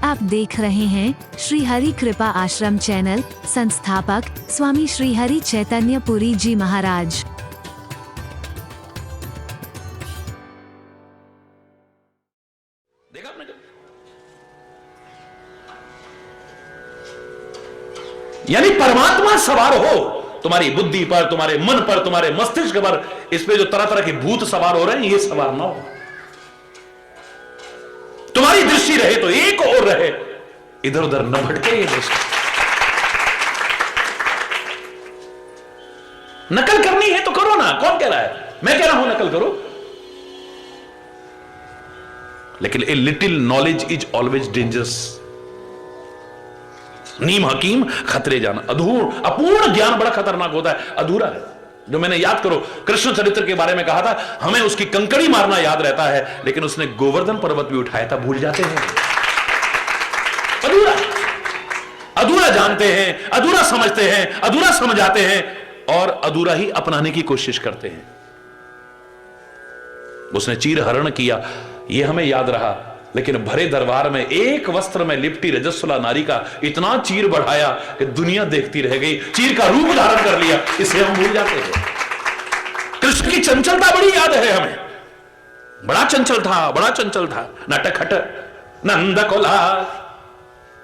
आप देख रहे हैं श्री हरि कृपा आश्रम चैनल। संस्थापक स्वामी श्री हरि चैतन्य पुरी जी महाराज। देखा आपने? यानी परमात्मा सवार हो तुम्हारी बुद्धि पर, तुम्हारे मन पर, तुम्हारे मस्तिष्क पर। इस पे जो तरह तरह के भूत सवार हो रहे हैं, ये सवार ना हो। तुम्हारी दृष्टि रहे तो एक और रहे, इधर उधर न भटके ये दृष्टि। नकल करनी है तो करो ना, कौन कह रहा है? मैं कह रहा हूं नकल करो, लेकिन a little knowledge is always dangerous. नीम हकीम खतरे जाना। अपूर्ण ज्ञान बड़ा खतरनाक होता है, अधूरा है। जो मैंने याद करो कृष्ण चरित्र के बारे में कहा था, हमें उसकी कंकड़ी मारना याद रहता है, लेकिन उसने गोवर्धन पर्वत भी उठाया था, भूल जाते हैं। अधूरा अधूरा जानते हैं, अधूरा समझते हैं, अधूरा समझाते हैं और अधूरा ही अपनाने की कोशिश करते हैं। उसने चीर हरण किया, यह हमें याद रहा, लेकिन भरे दरबार में एक वस्त्र में लिपटी रजस्वला नारी का इतना चीर बढ़ाया कि दुनिया देखती रह गई। चीर का रूप धारण कर लिया, इसे हम भूल जाते हैं। कृष्ण की चंचलता बड़ी याद है हमें। बड़ा चंचल था, बड़ा चंचल था। नटखट नंद कोला,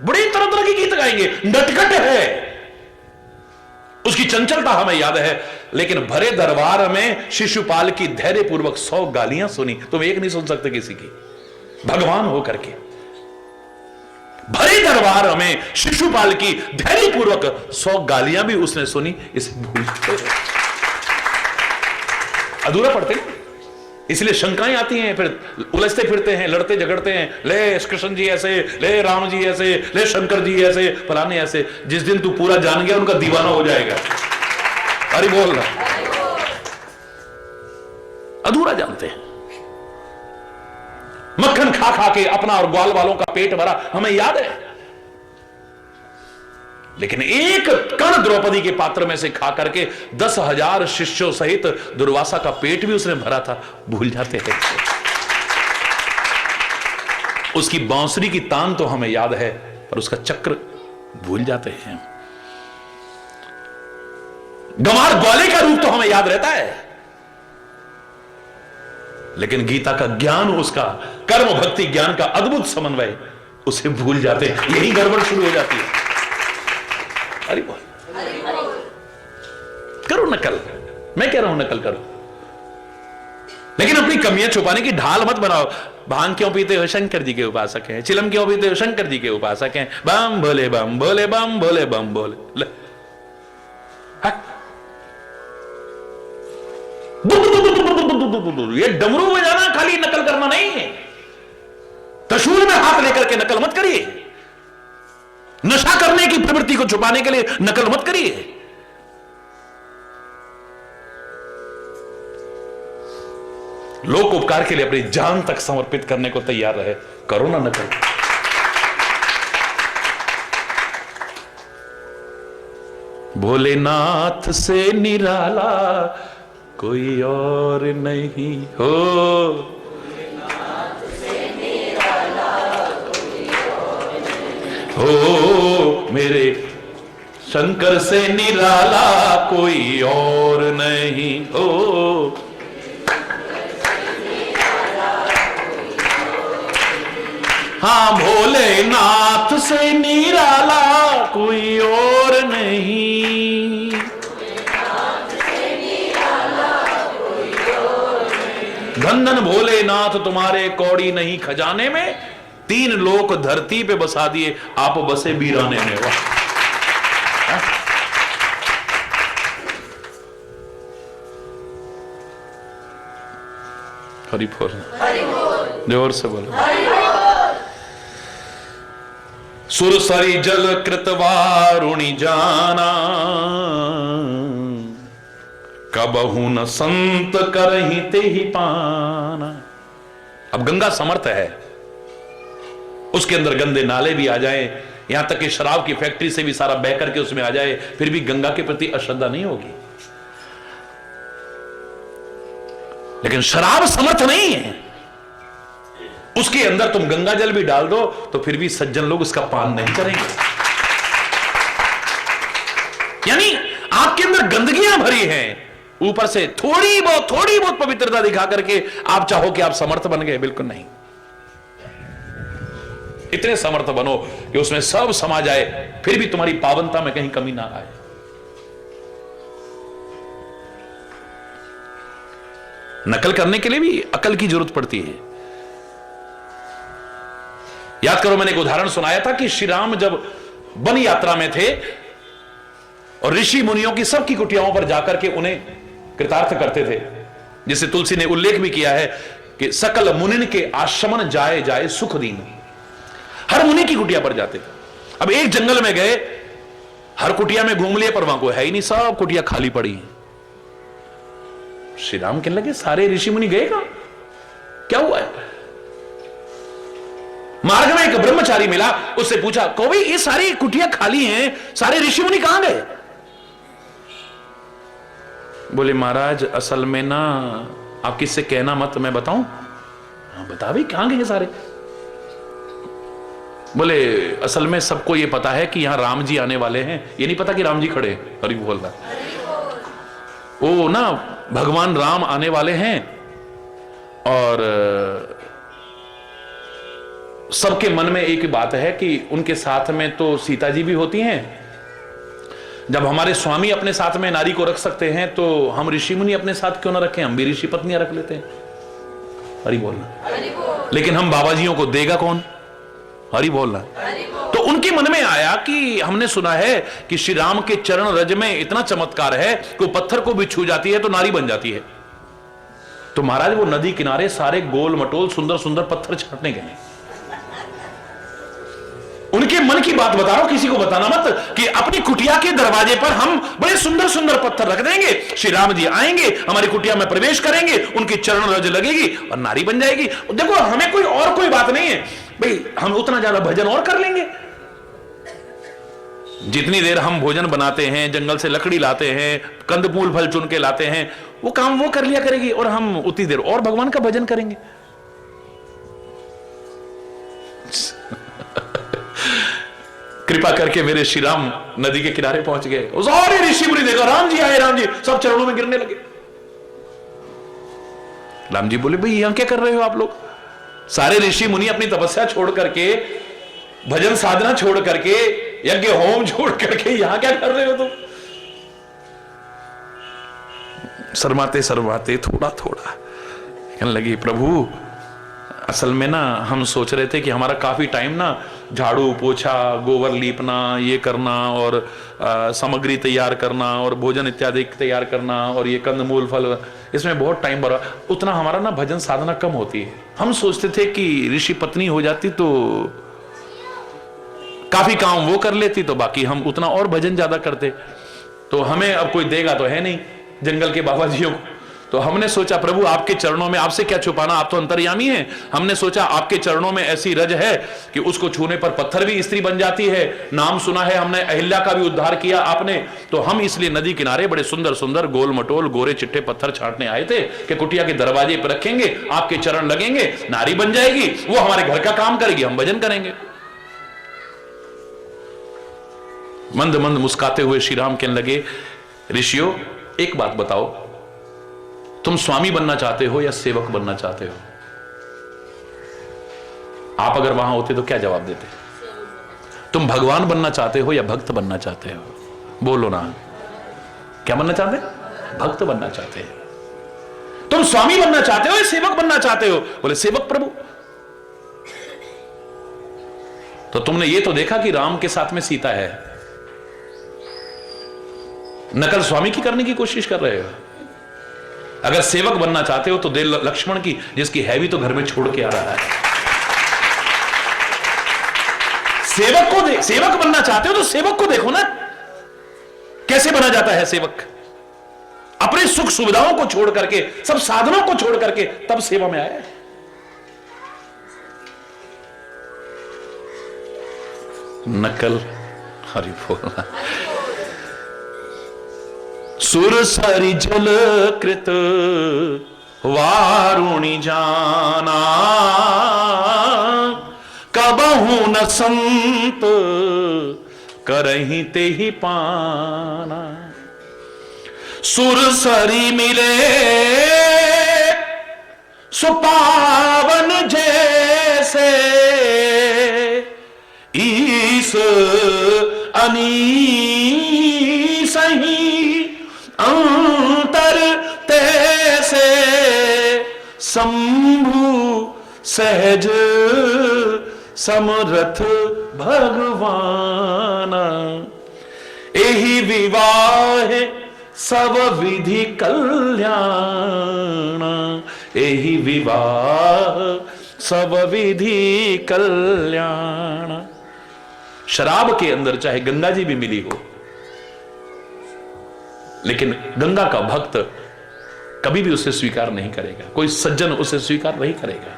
बड़ी तरह तरह के गीत गाएंगे। नटखट है, उसकी चंचलता हमें याद है। लेकिन भरे दरबार में शिशुपाल की धैर्य पूर्वक 100 गालियां सुनी। तुम एक नहीं सुन सकते किसी की, भगवान होकर के। भरे दरबार में शिशुपाल की धैर्य पूर्वक 100 गालियां भी उसने सुनी, इसे भूलते अधूरा पढ़ते। इसलिए शंकाएं आती हैं, फिर उलझते फिरते हैं, लड़ते झगड़ते हैं। ले कृष्ण जी ऐसे, ले राम जी ऐसे, ले शंकर जी ऐसे, फलाने ऐसे। जिस दिन तू पूरा जान गया उनका दीवाना हो जाएगा। अरे बोल रहा, अधूरा जानते हैं। मक्खन खा खा के अपना और ग्वाल वालों का पेट भरा, हमें याद है। लेकिन एक कण द्रौपदी के पात्र में से खा करके 10,000 शिष्यों सहित दुर्वासा का पेट भी उसने भरा था, भूल जाते हैं। उसकी बांसुरी की तान तो हमें याद है, पर उसका चक्र भूल जाते हैं। गंवार ग्वाले का रूप तो हमें याद रहता है, लेकिन गीता का ज्ञान, उसका कर्म भक्ति ज्ञान का अद्भुत समन्वय, उसे भूल जाते हैं। यही गड़बड़ शुरू हो जाती है। अरे बोल, करो नकल, मैं कह रहा हूं नकल करो, लेकिन अपनी कमियां छुपाने की ढाल मत बनाओ। भांग क्यों पीते हो? शंकर जी के उपासक हैं। चिलम क्यों पीते हो? शंकर जी के उपासक हैं। बम भोले बम भोले बम भोले बम भोले। ये डमरू बजाना खाली नकल करना नहीं है। त्रिशूल में हाथ लेकर के नकल मत करिए। नशा करने की प्रवृत्ति को छुपाने के लिए नकल मत करिए। लोक उपकार के लिए अपनी जान तक समर्पित करने को तैयार रहे, करो ना नकल। भोलेनाथ से निराला कोई और नहीं हो, हो मेरे शंकर से निराला कोई और नहीं हो। हाँ, भोलेनाथ से निराला कोई और नहीं। धन धन भोलेनाथ तुम्हारे कौड़ी नहीं खजाने में, 3 लोक धरती पे बसा दिए, आप बसे बीराने में। वाह, हरि बोल, जोर से बोलो। सुरसरी जल कृतवारुणि जाना, कबहू न संत करहि तेहि पाना। अब गंगा समर्थ है, उसके अंदर गंदे नाले भी आ जाएं, यहां तक कि शराब की फैक्ट्री से भी सारा बह करके उसमें आ जाए, फिर भी गंगा के प्रति अश्रद्धा नहीं होगी। लेकिन शराब समर्थ नहीं है। उसके अंदर तुम गंगा जल भी डाल दो तो फिर भी सज्जन लोग उसका पान नहीं करेंगे। यानी आपके अंदर गंदगियां भरी हैं, ऊपर से थोड़ी बहुत पवित्रता दिखा करके आप चाहो कि आप समर्थ बन गए, बिल्कुल नहीं। इतने समर्थ बनो कि उसमें सब समा जाए, फिर भी तुम्हारी पावनता में कहीं कमी ना आए। नकल करने के लिए भी अकल की जरूरत पड़ती है। याद करो, मैंने एक उदाहरण सुनाया था कि श्री राम जब वन यात्रा में थे और ऋषि मुनियों की सबकी कुटियाओं पर जाकर के उन्हें कृतार्थ करते थे, जिसे तुलसी ने उल्लेख भी किया है कि सकल मुनिन के आश्रमन जाए जाए सुख दीन। हर मुनि की कुटिया पर जाते थे। अब एक जंगल में गए, हर कुटिया में घूम लिए पर वहां कोई है ही नहीं, सब कुटिया खाली पड़ी है। श्री राम कहने लगे सारे ऋषि मुनि गए कहां, क्या हुआ है? मार्ग में एक ब्रह्मचारी मिला, उससे पूछा को भाई ये सारी कुटिया खाली हैं, सारे ऋषि मुनि कहां गए? बोले महाराज असल में ना, आप किससे कहना मत, मैं बताऊं? हाँ बता भाई, कहां गए सारे? बोले असल में सबको ये पता है कि यहां राम जी आने वाले हैं, ये नहीं पता कि राम जी खड़े हैं। हरि बोल रहा, ओ ना भगवान राम आने वाले हैं और सबके मन में एक बात है कि उनके साथ में तो सीता जी भी होती हैं। जब हमारे स्वामी अपने साथ में नारी को रख सकते हैं तो हम ऋषि मुनि अपने साथ क्यों ना रखें, हम भी ऋषि पत्नियां रख लेते हैं। हरि बोलना। लेकिन हम बाबा जियों को देगा कौन? हरि बोलना। तो उनके मन में आया कि हमने सुना है कि श्री राम के चरण रज में इतना चमत्कार है कि वो पत्थर को भी छू जाती है तो नारी बन जाती है। तो महाराज वो नदी किनारे सारे गोल मटोल सुंदर सुंदर पत्थर छांटने गए। उनके मन की बात बता रहा हूं, किसी को बताना मत, कि अपनी कुटिया के दरवाजे पर हम बड़े सुंदर सुंदर पत्थर रख देंगे, श्री राम जी आएंगे, हमारी कुटिया में प्रवेश करेंगे, उनकी चरण रज लगेगी और नारी बन जाएगी। देखो हमें कोई बात नहीं है भाई, हम उतना ज्यादा भजन और कर लेंगे। जितनी देर हम भोजन बनाते हैं, जंगल से लकड़ी लाते हैं, कंद मूल फल चुन के लाते हैं, वो काम वो कर लिया करेगी और हम उतनी देर और भगवान का भजन करेंगे। कृपा करके मेरे श्री राम नदी के किनारे पहुंच गए। सारे ऋषि मुनि देखा राम जी आए, राम जी, सब चरणों में गिरने लगे। राम जी बोले भाई यहां क्या कर रहे हो आप लोग? सारे ऋषि मुनि अपनी तपस्या छोड़ करके, भजन साधना छोड़ करके, यज्ञ होम छोड़ करके यहां क्या कर रहे हो तुम? शर्माते शर्माते थोड़ा थोड़ा कहने लगी प्रभु असल में ना हम सोच रहे थे कि हमारा काफी टाइम ना झाड़ू पोछा, गोबर लीपना, ये करना और सामग्री तैयार करना और भोजन इत्यादि तैयार करना और ये कंदमूल फल, इसमें बहुत टाइम बर्बाद, उतना हमारा ना भजन साधना कम होती है। हम सोचते थे कि ऋषि पत्नी हो जाती तो काफी काम वो कर लेती तो बाकी हम उतना और भजन ज्यादा करते। तो हमें अब कोई देगा तो है नहीं जंगल के बाबा जियों को, तो हमने सोचा प्रभु आपके चरणों में, आपसे क्या छुपाना, आप तो अंतर्यामी हैं, हमने सोचा आपके चरणों में ऐसी रज है कि उसको छूने पर पत्थर भी स्त्री बन जाती है। नाम सुना है हमने, अहिल्या का भी उद्धार किया आपने, तो हम इसलिए नदी किनारे बड़े सुंदर सुंदर गोल मटोल गोरे चिट्टे पत्थर छांटने आए थे कि कुटिया के दरवाजे पर रखेंगे, आपके चरण लगेंगे, नारी बन जाएगी, वो हमारे घर का काम करेगी, हम भजन करेंगे। मंद मंद मुस्काते हुए श्री राम कहने लगे ऋषियों एक बात बताओ, तुम स्वामी बनना चाहते हो या सेवक बनना चाहते हो? आप अगर वहां होते तो क्या जवाब देते? तुम भगवान बनना चाहते हो या भक्त बनना चाहते हो? बोलो ना, क्या बनना चाहते? भक्त बनना चाहते हैं। तुम स्वामी बनना चाहते हो या सेवक बनना चाहते हो? बोले सेवक प्रभु। तो तुमने ये तो देखा कि राम के साथ में सीता है, नकल स्वामी की करने की कोशिश कर रहे हो। अगर सेवक बनना चाहते हो तो दे लक्ष्मण की, जिसकी है भी तो घर में छोड़ के आ रहा है। सेवक बनना चाहते हो तो सेवक को देखो ना, कैसे बना जाता है सेवक। अपने सुख सुविधाओं को छोड़ करके, सब साधनों को छोड़ करके तब सेवा में आया। नकल हरि बोलना। सुर सरि जल कृत वारुणी जाना, कबहू न संत करही ते ही पाना। सुरसरी मिले सुपावन जैसे, ईस अनीस ही अंतर तैसे, शंभु सहज समरथ भगवान। एहि विवाह सब विधि कल्याण, एहि विवाह सब विधि कल्याण। शराब के अंदर चाहे गंगा जी भी मिली हो, लेकिन गंगा का भक्त कभी भी उसे स्वीकार नहीं करेगा, कोई सज्जन उसे स्वीकार नहीं करेगा।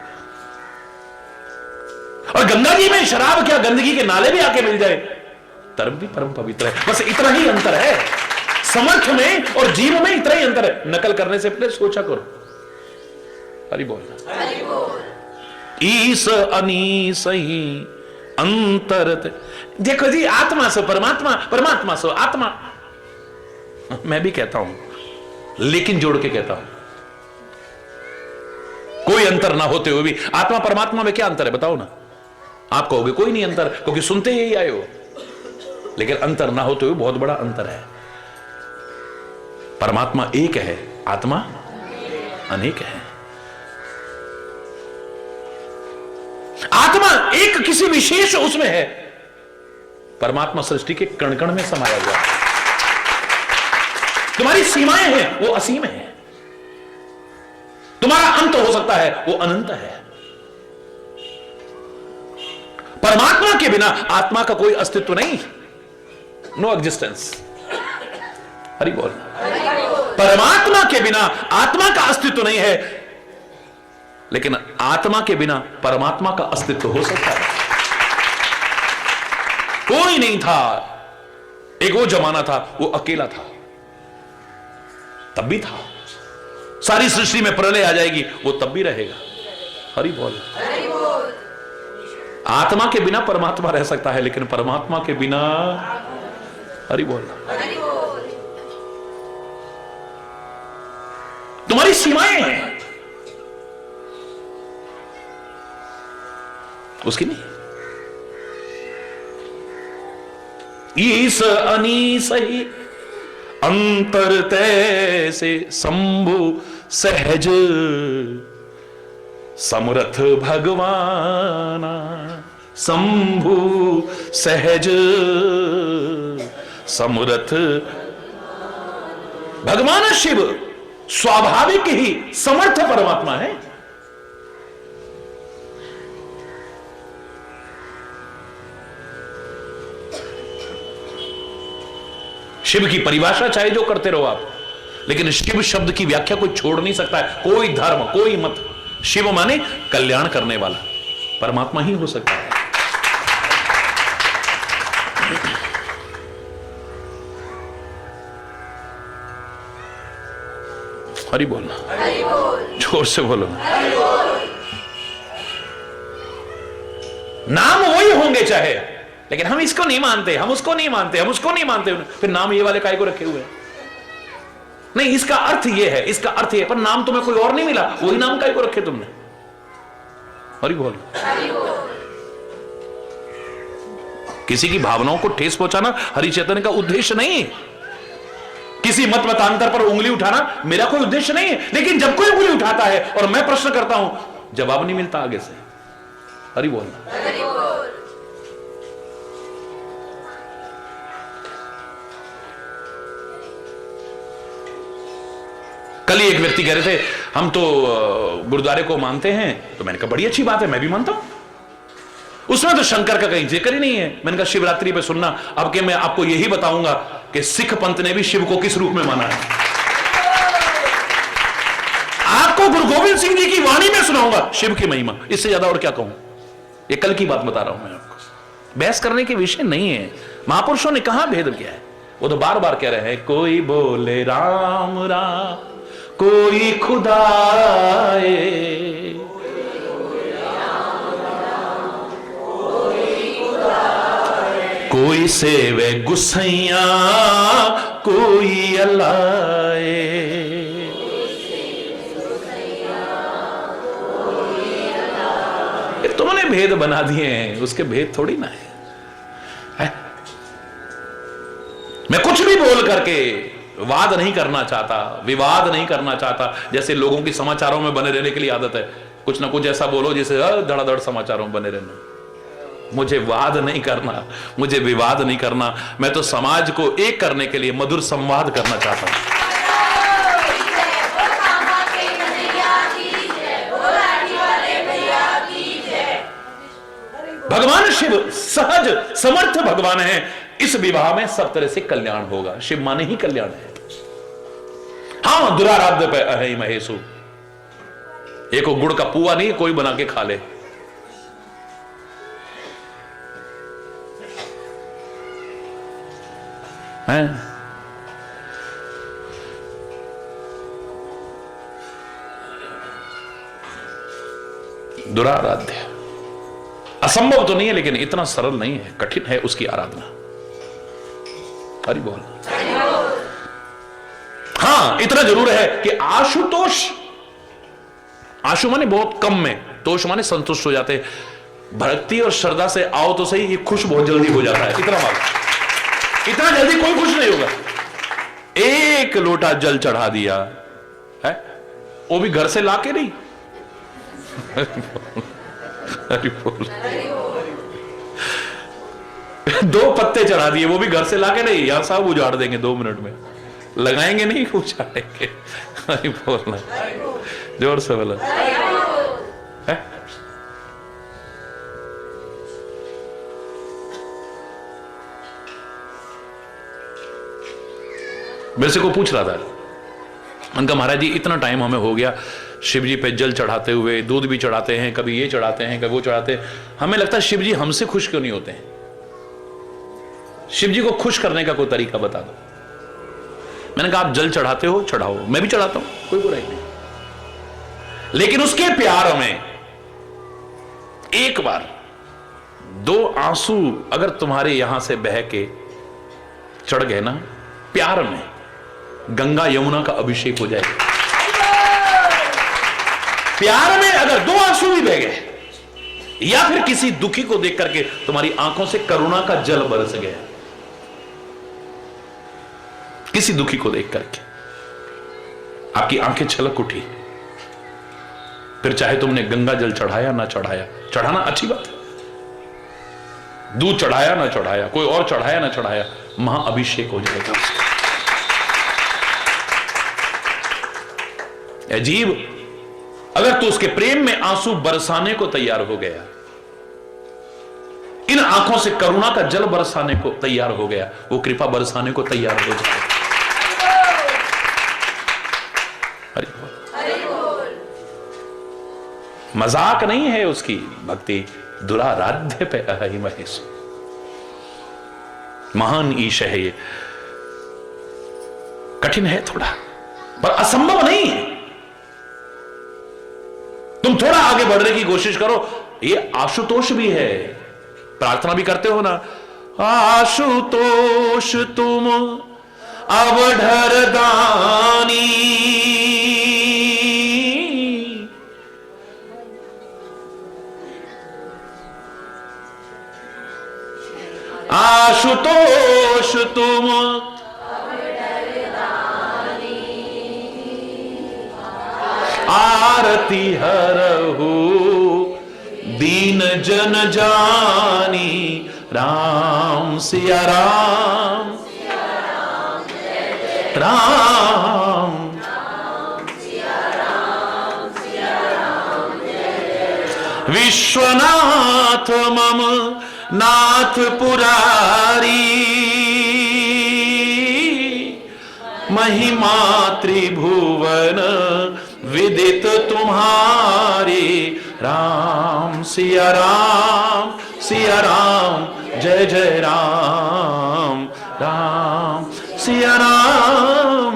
और गंगा जी में शराब क्या, गंदगी के नाले भी आके मिल जाए तब भी परम पवित्र है। बस इतना ही अंतर है, समर्थ में और जीव में इतना ही अंतर है। नकल करने से पहले सोचा करो। हरि बोल। ईस अनीस ही अंतर। देखो जी, आत्मा सो परमात्मा, परमात्मा सो आत्मा। मैं भी कहता हूं, लेकिन जोड़ के कहता हूं, कोई अंतर ना होते हुए भी आत्मा परमात्मा में क्या अंतर है बताओ ना। आप कहोगे कोई नहीं अंतर, क्योंकि सुनते ही आए हो। लेकिन अंतर ना होते हुए बहुत बड़ा अंतर है। परमात्मा एक है, आत्मा अनेक है। आत्मा एक किसी विशेष उसमें है, परमात्मा सृष्टि के कण कण में समाया हुआ है। तुम्हारी सीमाएं हैं, वो असीम है। तुम्हारा अंत हो सकता है, वो अनंत है। परमात्मा के बिना आत्मा का कोई अस्तित्व नहीं, नो एग्जिस्टेंस। हरि बोल। परमात्मा के बिना आत्मा का अस्तित्व नहीं है, लेकिन आत्मा के बिना परमात्मा का अस्तित्व हो सकता है। कोई नहीं था, एक वो जमाना था, वो अकेला था, तब भी था। सारी सृष्टि में प्रलय आ जाएगी, वो तब भी रहेगा। हरि बोल। आत्मा के बिना परमात्मा रह सकता है, लेकिन परमात्मा के बिना, हरि बोल। तुम्हारी सीमाएं हैं, उसकी नहीं। ईस अनीस ही अंतर तैसे, शंभु सहज समरथ भगवाना। शंभु सहज समरथ भगवान शिव स्वाभाविक ही समर्थ परमात्मा है। शिव की परिभाषा चाहे जो करते रहो आप, लेकिन शिव शब्द की व्याख्या कोई छोड़ नहीं सकता है। कोई धर्म, कोई मत। शिव माने कल्याण करने वाला, परमात्मा ही हो सकता है। हरि बोल। जोर से बोलो। नाम वही होंगे चाहे, लेकिन हम इसको नहीं मानते, हम उसको नहीं मानते, हम उसको नहीं मानते। फिर नाम ये वाले काहे को रखे हुए हैं? नहीं, इसका अर्थ ये है, इसका अर्थ ये, पर नाम तुम्हें कोई और नहीं मिला, वही नाम काहे को रखे तुमने? हरि बोल। किसी की भावनाओं को ठेस पहुंचाना हरि चैतन्य का उद्देश्य नहीं। किसी मत मतांतर पर उंगली उठाना मेरा कोई उद्देश्य नहीं है। लेकिन जब कोई उंगली उठाता है और मैं प्रश्न करता हूं, जवाब नहीं मिलता आगे से। हरि बोल। कल ही एक व्यक्ति कह रहे थे हम तो गुरुद्वारे को मानते हैं, तो मैंने कहा बड़ी अच्छी बात है, मैं भी मानता हूं। उसमें तो शंकर का कहीं जिक्र ही नहीं है। मैंने कहा शिवरात्रि पे सुनना, अब के मैं आपको यही बताऊंगा कि सिख पंथ ने भी शिव को किस रूप में माना है। आपको गुरु गोविंद सिंह जी की वाणी में सुनाऊंगा शिव की महिमा, इससे ज्यादा और क्या कहूं। ये कल की बात बता रहा हूं मैं आपको, बहस करने के विषय नहीं है। महापुरुषों ने कहां भेद किया है, वो तो बार बार कह रहे हैं, कोई बोले राम राम, कोई खुदाए, कोई सेवे गुसैया कोई अल्लाए। तुमने भेद बना दिए हैं, उसके भेद थोड़ी ना है? मैं कुछ भी बोल करके वाद नहीं करना चाहता, विवाद नहीं करना चाहता। जैसे लोगों की समाचारों में बने रहने के लिए आदत है, कुछ ना कुछ ऐसा बोलो जिसे धड़ाधड़ समाचारों में बने रहना। मुझे वाद नहीं करना, मुझे विवाद नहीं करना। मैं तो समाज को एक करने के लिए मधुर संवाद करना चाहता हूं। भगवान शिव सहज समर्थ भगवान है। इस विवाह में सब तरह से कल्याण होगा। शिव माने ही कल्याण है। हाँ, दुराराध्य पे अहि महेशु, एक गुड़ का पुआ नहीं कोई बना के खा ले। हैं? दुराराध्य असंभव तो नहीं है, लेकिन इतना सरल नहीं है, कठिन है उसकी आराधना। हरि बोल। हाँ, इतना जरूर है कि आशुतोष, आशु माने बहुत कम में, तोष माने संतुष्ट हो जाते। भक्ति और श्रद्धा से आओ तो सही, ये खुश बहुत जल्दी हो जाता है। इतना मालूम, इतना जल्दी कोई खुश नहीं होगा। एक लोटा जल चढ़ा दिया है, वो भी घर से लाके नहीं। हरि बोल। दो पत्ते चढ़ा दिए, वो भी घर से लाके नहीं, यहां साहब उजाड़ देंगे 2 मिनट में, लगाएंगे नहीं, उजाड़ेंगे। हरि बोलना, जोर से बोला। मेरे से को पूछ रहा था, उनका महाराज जी इतना टाइम हमें हो गया शिव जी पे जल चढ़ाते हुए, दूध भी चढ़ाते हैं, कभी ये चढ़ाते हैं, कभी वो चढ़ाते हैं, हमें लगता है शिव जी हमसे खुश क्यों नहीं होते हैं? शिव जी को खुश करने का कोई तरीका बता दो। मैंने कहा आप जल चढ़ाते हो, चढ़ाओ, मैं भी चढ़ाता हूं, कोई बुराई नहीं, लेकिन उसके प्यार में एक बार 2 आंसू अगर तुम्हारे यहां से बह के चढ़ गए ना, प्यार में गंगा यमुना का अभिषेक हो जाएगा। प्यार में अगर 2 आंसू भी बह गए, या फिर किसी दुखी को देख करके तुम्हारी आंखों से करुणा का जल बरस गया, किसी दुखी को देख करके आपकी आंखें छलक उठी, फिर चाहे तुमने गंगा जल चढ़ाया ना चढ़ाया, चढ़ाना अच्छी बात है, दूध चढ़ाया ना चढ़ाया, कोई और चढ़ाया ना चढ़ाया, महाअभिषेक हो जाएगा उसका। अजीब, अगर तू उसके प्रेम में आंसू बरसाने को तैयार हो गया, इन आंखों से करुणा का जल बरसाने को तैयार हो गया, वो कृपा बरसाने को तैयार हो जाए। मजाक नहीं है उसकी भक्ति। दुराराध्य पे अहि महेश, महान ईश है ये। कठिन है थोड़ा, पर असंभव नहीं है। तुम थोड़ा आगे बढ़ने की कोशिश करो। ये आशुतोष भी है, प्रार्थना भी करते हो ना, आशुतोष तुम अवढर दानी, आशुतोष तुम आरती हरहु दीन जन जानी, राम सिया राम राम विश्वनाथ मम नाथ पुरारी, महिमा त्रिभुवन विदित तुम्हारी, राम सिया राम जय जय राम, राम सिया राम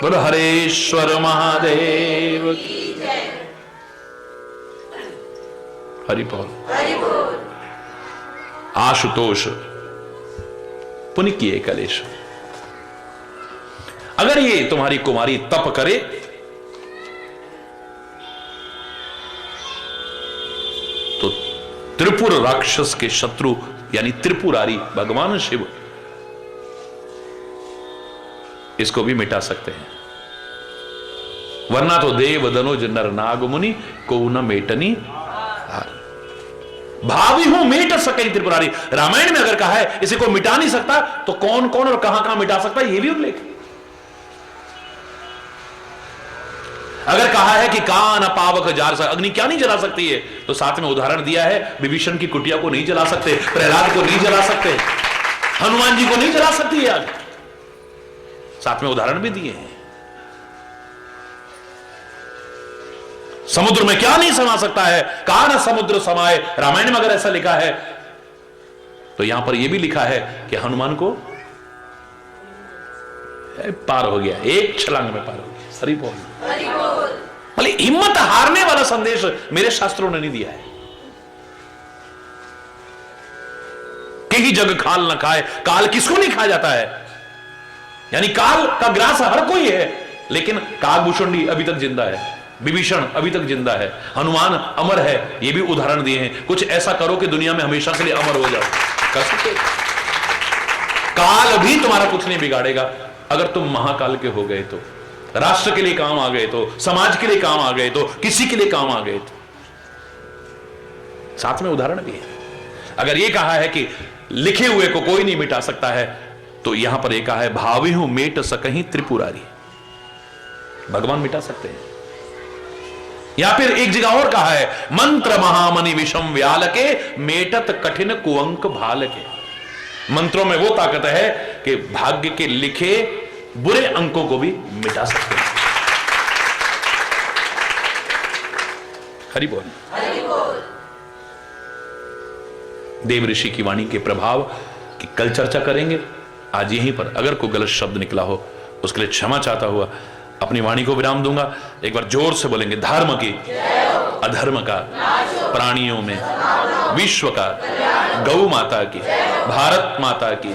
बोलो हरेश्वर महादेव की हरि बोल। आशुतोष पुण्य किए कलेश। अगर ये तुम्हारी कुमारी तप करे तो त्रिपुर राक्षस के शत्रु यानी त्रिपुरारी भगवान शिव इसको भी मिटा सकते हैं, वरना तो देव दनुज नर नाग मुनि को न मेटनी हार। भावी हूं मेट सके त्रिपुरारी। रामायण में अगर कहा है इसे को मिटा नहीं सकता तो कौन कौन और कहां कहां मिटा सकता है यह भी उल्लेख। अगर कहा है कि कान पावक जार सकता, अग्नि क्या नहीं जला सकती है, तो साथ में उदाहरण दिया है विभीषण की कुटिया को नहीं जला सकते, प्रहलाद को नहीं जला सकते, हनुमान जी को नहीं जला सकती है आग। साथ में उदाहरण भी दिए हैं। समुद्र में क्या नहीं समा सकता है, कहा ना समुद्र समाए। रामायण में अगर ऐसा लिखा है तो यहां पर यह भी लिखा है कि हनुमान को पार हो गया, एक छलांग में पार हो गया। सरी बोल। मतलब हिम्मत हारने वाला संदेश मेरे शास्त्रों ने नहीं दिया है कि ही जग खाल न खाए। काल किसको नहीं खाया जाता है, यानी काल का ग्रास हर कोई है, लेकिन कागभूषणी अभी तक जिंदा है, विभीषण अभी तक जिंदा है, हनुमान अमर है। ये भी उदाहरण दिए हैं। कुछ ऐसा करो कि दुनिया में हमेशा के लिए अमर हो जाओ, कर सकते। काल भी तुम्हारा कुछ नहीं बिगाड़ेगा अगर तुम महाकाल के हो गए तो, राष्ट्र के लिए काम आ गए तो, समाज के लिए काम आ गए तो, किसी के लिए काम आ गए तो। साथ में उदाहरण भी है। अगर यह कहा है कि लिखे हुए को कोई नहीं मिटा सकता है, तो यहां पर यह कहा है भावी हूं मेट सकहीं त्रिपुरारी। भगवान मिटा सकते हैं। या फिर एक जगह और कहा है मंत्र महामणि विषम व्याल के मेटत कठिन कुअंक भाल के। मंत्रों में वो ताकत है कि भाग्य के लिखे बुरे अंकों को भी मिटा सकते हैं। हरि बोल। देव ऋषि की वाणी के प्रभाव की कल चर्चा करेंगे। आज यहीं पर अगर कोई गलत शब्द निकला हो उसके लिए क्षमा चाहता हुआ अपनी वाणी को विराम दूंगा। एक बार जोर से बोलेंगे धर्म की, अधर्म का, प्राणियों में, विश्व का, गौ माता की, भारत माता की,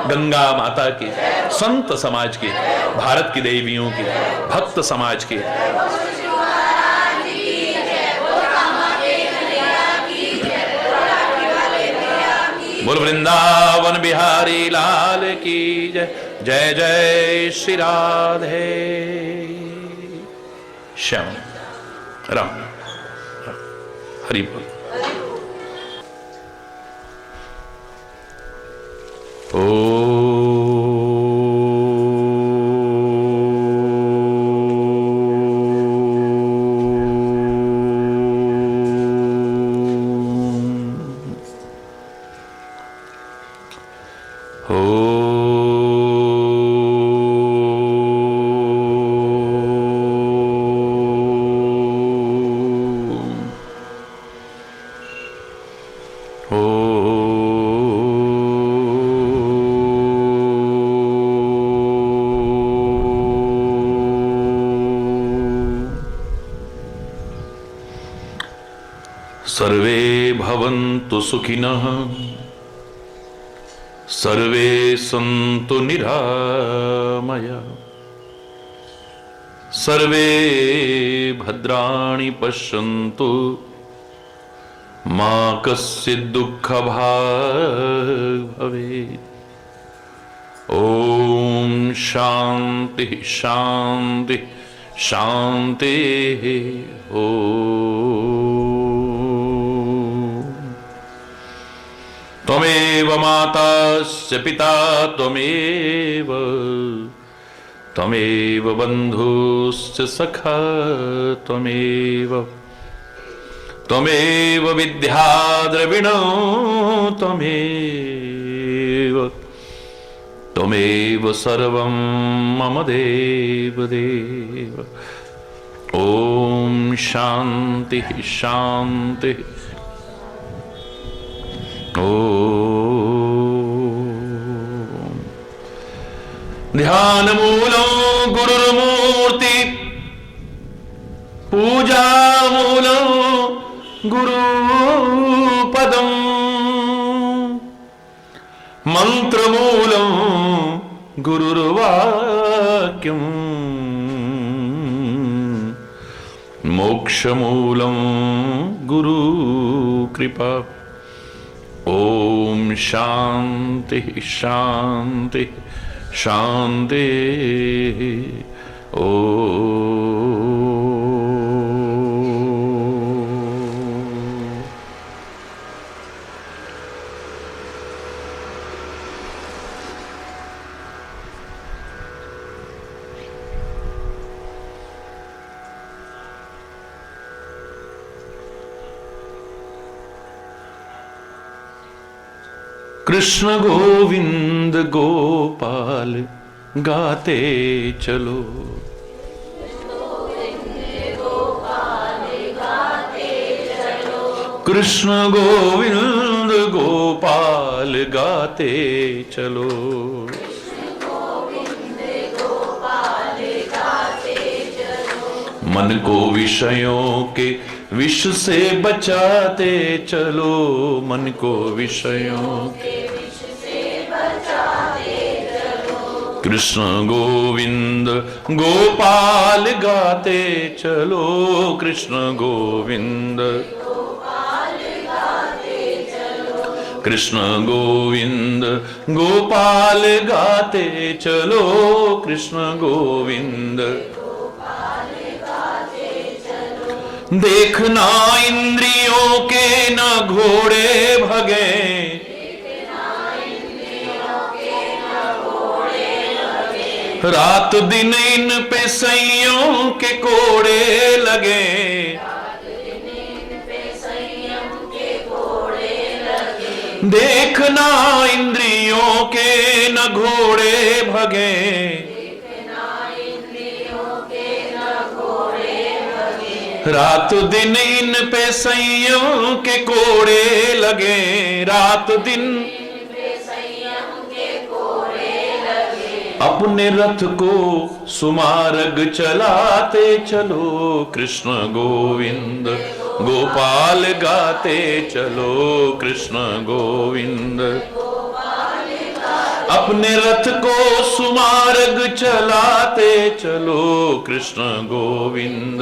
गंगा माता की, संत समाज की, भारत की देवियों की, भक्त समाज की। बोल वृंदावन बिहारी लाल की जय। जय जय श्री राधे श्याम राम। हरि बोल। सर्वे भवन्तु सुखिनः, सर्वे सन्तु निरामया, सर्वे भद्राणि पश्यन्तु मा कश्चित् दुःखभाग् भवेत्। ॐ शान्ति शान्ति शान्तिः। त्वमेव मातास्य पिता त्वमेव, त्वमेव बन्धुश्च सखा त्वमेव, त्वमेव विद्या द्रविणो त्वमेव, त्वमेव सर्वं मम देव देव। ॐ शान्ति शान्ति। ध्यान मूलं गुरुर्मूलं गुरुपदं मंत्रमूलं गुरुर्वाक्यं मोक्षमूलं गुरुकृपा। ओम शांति शांति शांति। कृष्ण गोविंद गोपाल गाते चलो। कृष्ण गोविंद गोपाल गाते चलो। मन को विषयों के विष से बचाते चलो। मन को विषयों के विष से बचाते चलो। कृष्ण गोविंद गोपाल गाते चलो। कृष्ण गोविंद गोपाल गाते चलो। कृष्ण गोविंद गोपाल गाते चलो। कृष्ण गोविंद देखना इंद्रियों के न घोड़े भगे। रात दिन इन पे सैयों के कोड़े लगे। देखना इंद्रियों के न घोड़े भगे। रात दिन इन पे संयम के कोड़े लगे। रात दिन अपने रथ को सुमार्ग चलाते चलो। कृष्ण गोविंद गोपाल गाते चलो। कृष्ण गोविंद अपने रथ को सुमार्ग चलाते चलो। कृष्ण गोविंद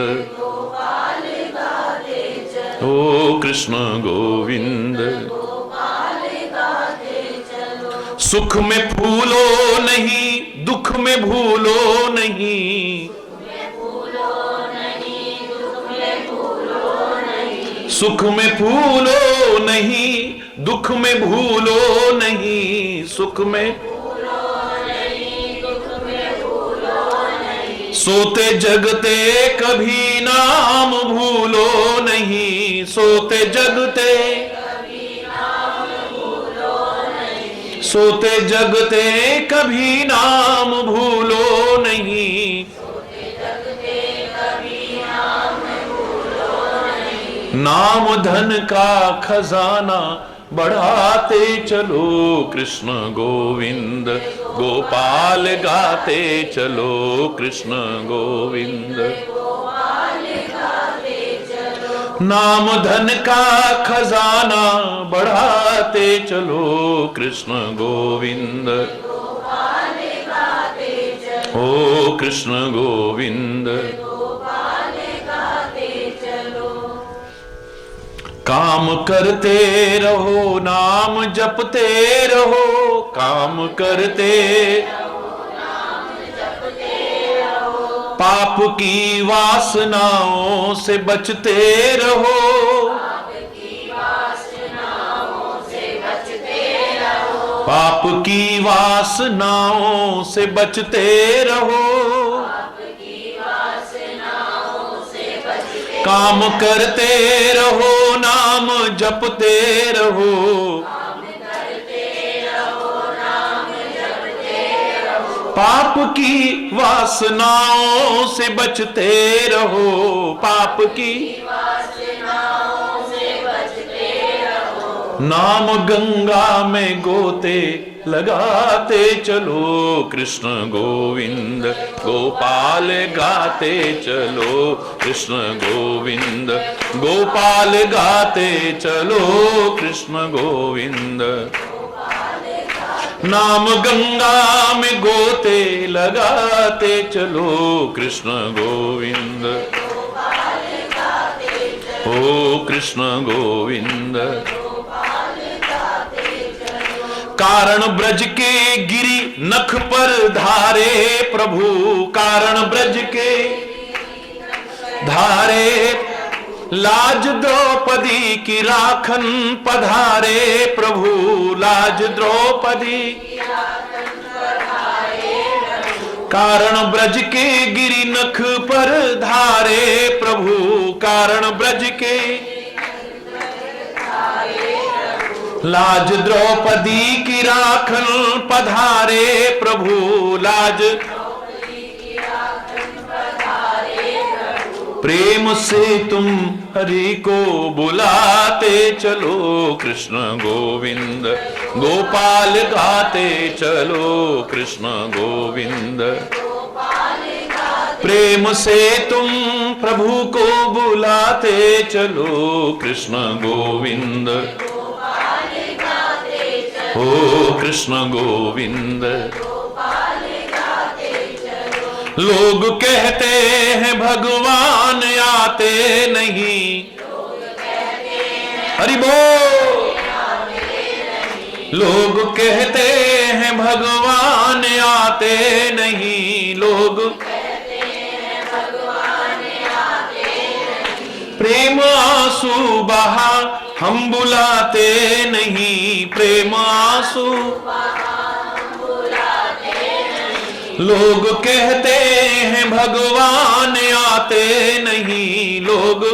ओ कृष्ण गोविंद। सुख में फूलो नहीं दुख में भूलो नहीं। सुख में फूलो नहीं दुख में भूलो नहीं। सुख में सोते जगते कभी नाम भूलो नहीं। सोते जगते सोते जगते कभी नाम भूलो नहीं। नाम धन का खजाना बढ़ाते चलो। कृष्ण गोविंद गोपाल गाते चलो। कृष्ण गोविंद नाम धन का खजाना बढ़ाते चलो। कृष्ण गोविंद ओ कृष्ण गोविंद। काम करते रहो नाम जपते रहो। काम करते पाप की वासनाओं से बचते रहो। पाप की वासनाओं से बचते रहो। काम करते रहो नाम जपते रहो। पाप की वासनाओं से बचते रहो। पाप की नाम गंगा में गोते लगाते चलो, कृष्ण गोविंद गोपाल गाते चलो, कृष्ण गोविंद गोपाल गाते चलो, कृष्ण गोविंद। नाम गंगा में गोते लगाते चलो, कृष्ण गोविंद ओ कृष्ण गोविंद। कारण ब्रज के गिरी नख पर धारे प्रभु, कारण ब्रज के धारे, लाज द्रौपदी की राखन पधारे प्रभु, लाज द्रौपदी। कारण ब्रज के गिरी नख पर धारे प्रभु, कारण ब्रज के लाज द्रौपदी की राखन पधारे प्रभु, लाज। प्रेम से तुम हरि को बुलाते चलो, कृष्ण गोविंद गोपाल गाते चलो, कृष्ण गोविंद। प्रेम से तुम प्रभु को बुलाते चलो, कृष्ण गोविंद ओ कृष्ण गोविंद। लोग कहते हैं भगवान आते नहीं, हरि बोल। लोग कहते हैं भगवान आते नहीं, लोग प्रेम आंसू बहा हम बुलाते नहीं, प्रेम आंसू। लोग कहते हैं भगवान आते नहीं, लोग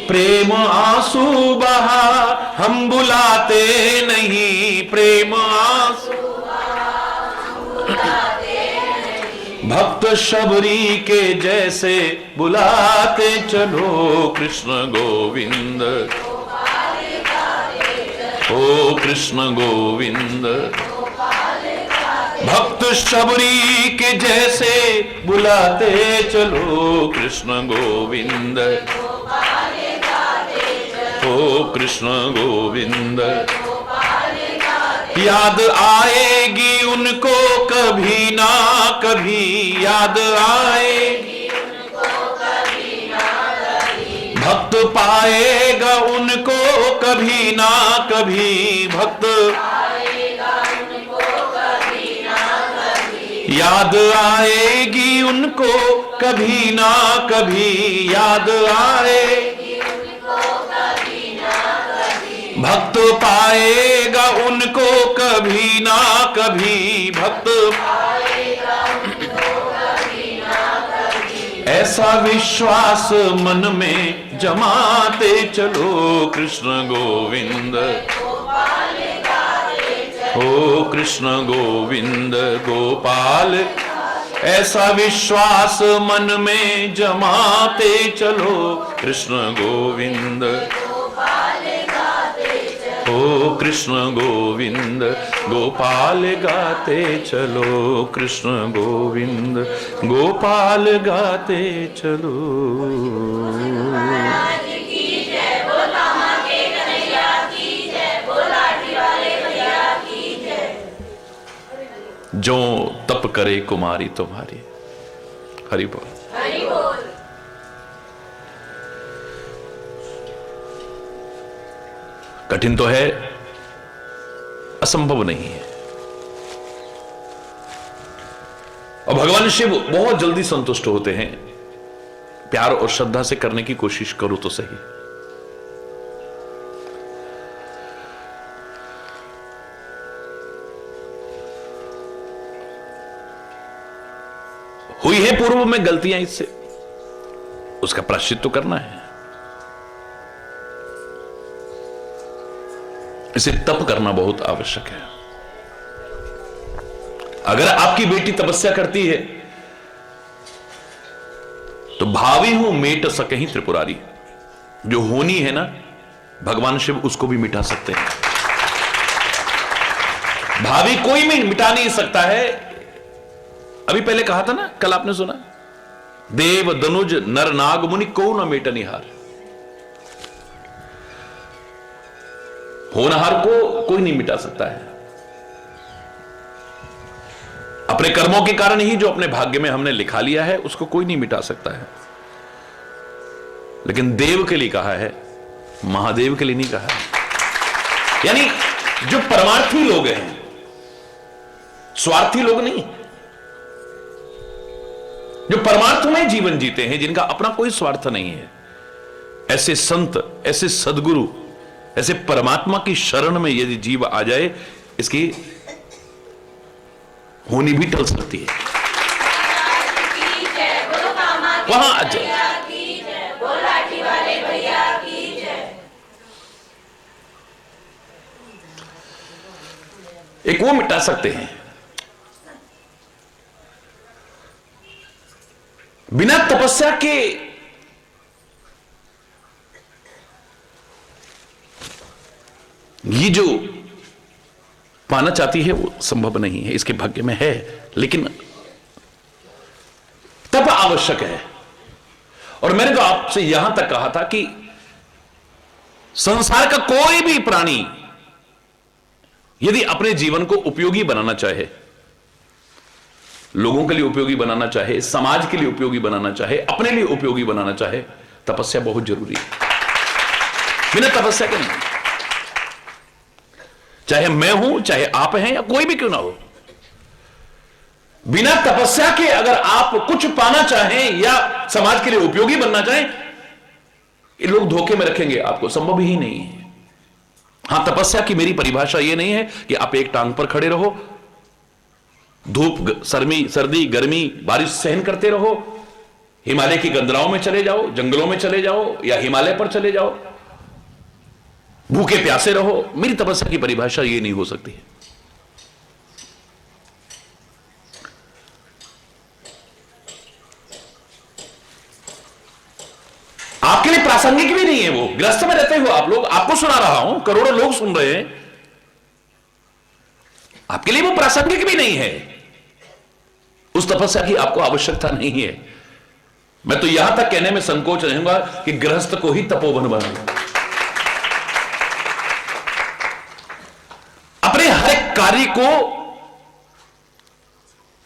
प्रेम आंसू बहा हम बुलाते नहीं, प्रेम आंसू। भक्त शबरी के जैसे बुलाते चलो, कृष्ण गोविंद ओ कृष्ण गोविंद। भक्त शबरी के जैसे बुलाते चलो, कृष्ण गोविंद ओ कृष्ण गोविंद। याद आएगी उनको कभी ना कभी, याद आएगी भक्त पाएगा उनको कभी ना कभी, भक्त याद आएगी उनको कभी ना कभी, याद आएगी भक्त पाएगा उनको कभी ना कभी, भक्त ऐसा विश्वास मन में जमाते चलो, कृष्ण गोविंद ओ कृष्ण गोविंद गोपाल। ऐसा विश्वास मन में जमाते चलो, कृष्ण गोविंद ओ कृष्ण गोविंद गोपाल गाते चलो, कृष्ण गोविंद गोपाल गाते चलो। जो तप करे कुमारी तुम्हारी, हरि बोल। कठिन तो है, असंभव नहीं है। और भगवान शिव बहुत जल्दी संतुष्ट होते हैं। प्यार और श्रद्धा से करने की कोशिश करो तो सही। हुई है पूर्व में गलतियां, इससे उसका प्रायश्चित तो करना है। इसे तप करना बहुत आवश्यक है। अगर आपकी बेटी तपस्या करती है तो भावी हूं मेट सकहीं त्रिपुरारी, जो होनी है ना, भगवान शिव उसको भी मिटा सकते हैं। भावी कोई भी मिटा नहीं सकता है। अभी पहले कहा था ना, कल आपने सुना, देव दनुज नर नाग मुनि को न मेटनिहार। होनहार को कोई नहीं मिटा सकता है। अपने कर्मों के कारण ही जो अपने भाग्य में हमने लिखा लिया है उसको कोई नहीं मिटा सकता है। लेकिन देव के लिए कहा है, महादेव के लिए नहीं कहा है। यानी जो परमार्थी लोग हैं, स्वार्थी लोग नहीं, जो परमार्थ में जीवन जीते हैं, जिनका अपना कोई स्वार्थ नहीं है, ऐसे संत, ऐसे सदगुरु, ऐसे परमात्मा की शरण में यदि जीव आ जाए, इसकी होनी भी टल सकती है। वहां आ जाए। एक वो मिटा सकते हैं, बिना तपस्या के ये जो पाना चाहती है वो संभव नहीं है, इसके भाग्य में है, लेकिन तप आवश्यक है। और मैंने तो आपसे यहां तक कहा था कि संसार का कोई भी प्राणी यदि अपने जीवन को उपयोगी बनाना चाहे, लोगों के लिए उपयोगी बनाना चाहे, समाज के लिए उपयोगी बनाना चाहे, अपने लिए उपयोगी बनाना चाहे, तपस्या बहुत जरूरी है। बिना तपस्या के नहीं, चाहे मैं हूं, चाहे आप हैं, या कोई भी क्यों ना हो, बिना तपस्या के अगर आप कुछ पाना चाहें या समाज के लिए उपयोगी बनना चाहें, ये लोग धोखे में रखेंगे आपको, संभव ही नहीं है। हां, तपस्या की मेरी परिभाषा यह नहीं है कि आप एक टांग पर खड़े रहो, धूप, सर्दी, गर्मी, बारिश सहन करते रहो, हिमालय की गंदराओं में चले जाओ, जंगलों में चले जाओ, या हिमालय पर चले जाओ, भूखे प्यासे रहो। मेरी तपस्या की परिभाषा यह नहीं हो सकती है। आपके लिए प्रासंगिक भी नहीं है वो। गृहस्थ में रहते हो आप लोग, आपको सुना रहा हूं, करोड़ों लोग सुन रहे हैं, आपके लिए वो प्रासंगिक भी नहीं है। उस तपस्या की आपको आवश्यकता नहीं है। मैं तो यहां तक कहने में संकोच रहूंगा कि गृहस्थ को ही तपोवन बनाओ। अपने हर एक कार्य को,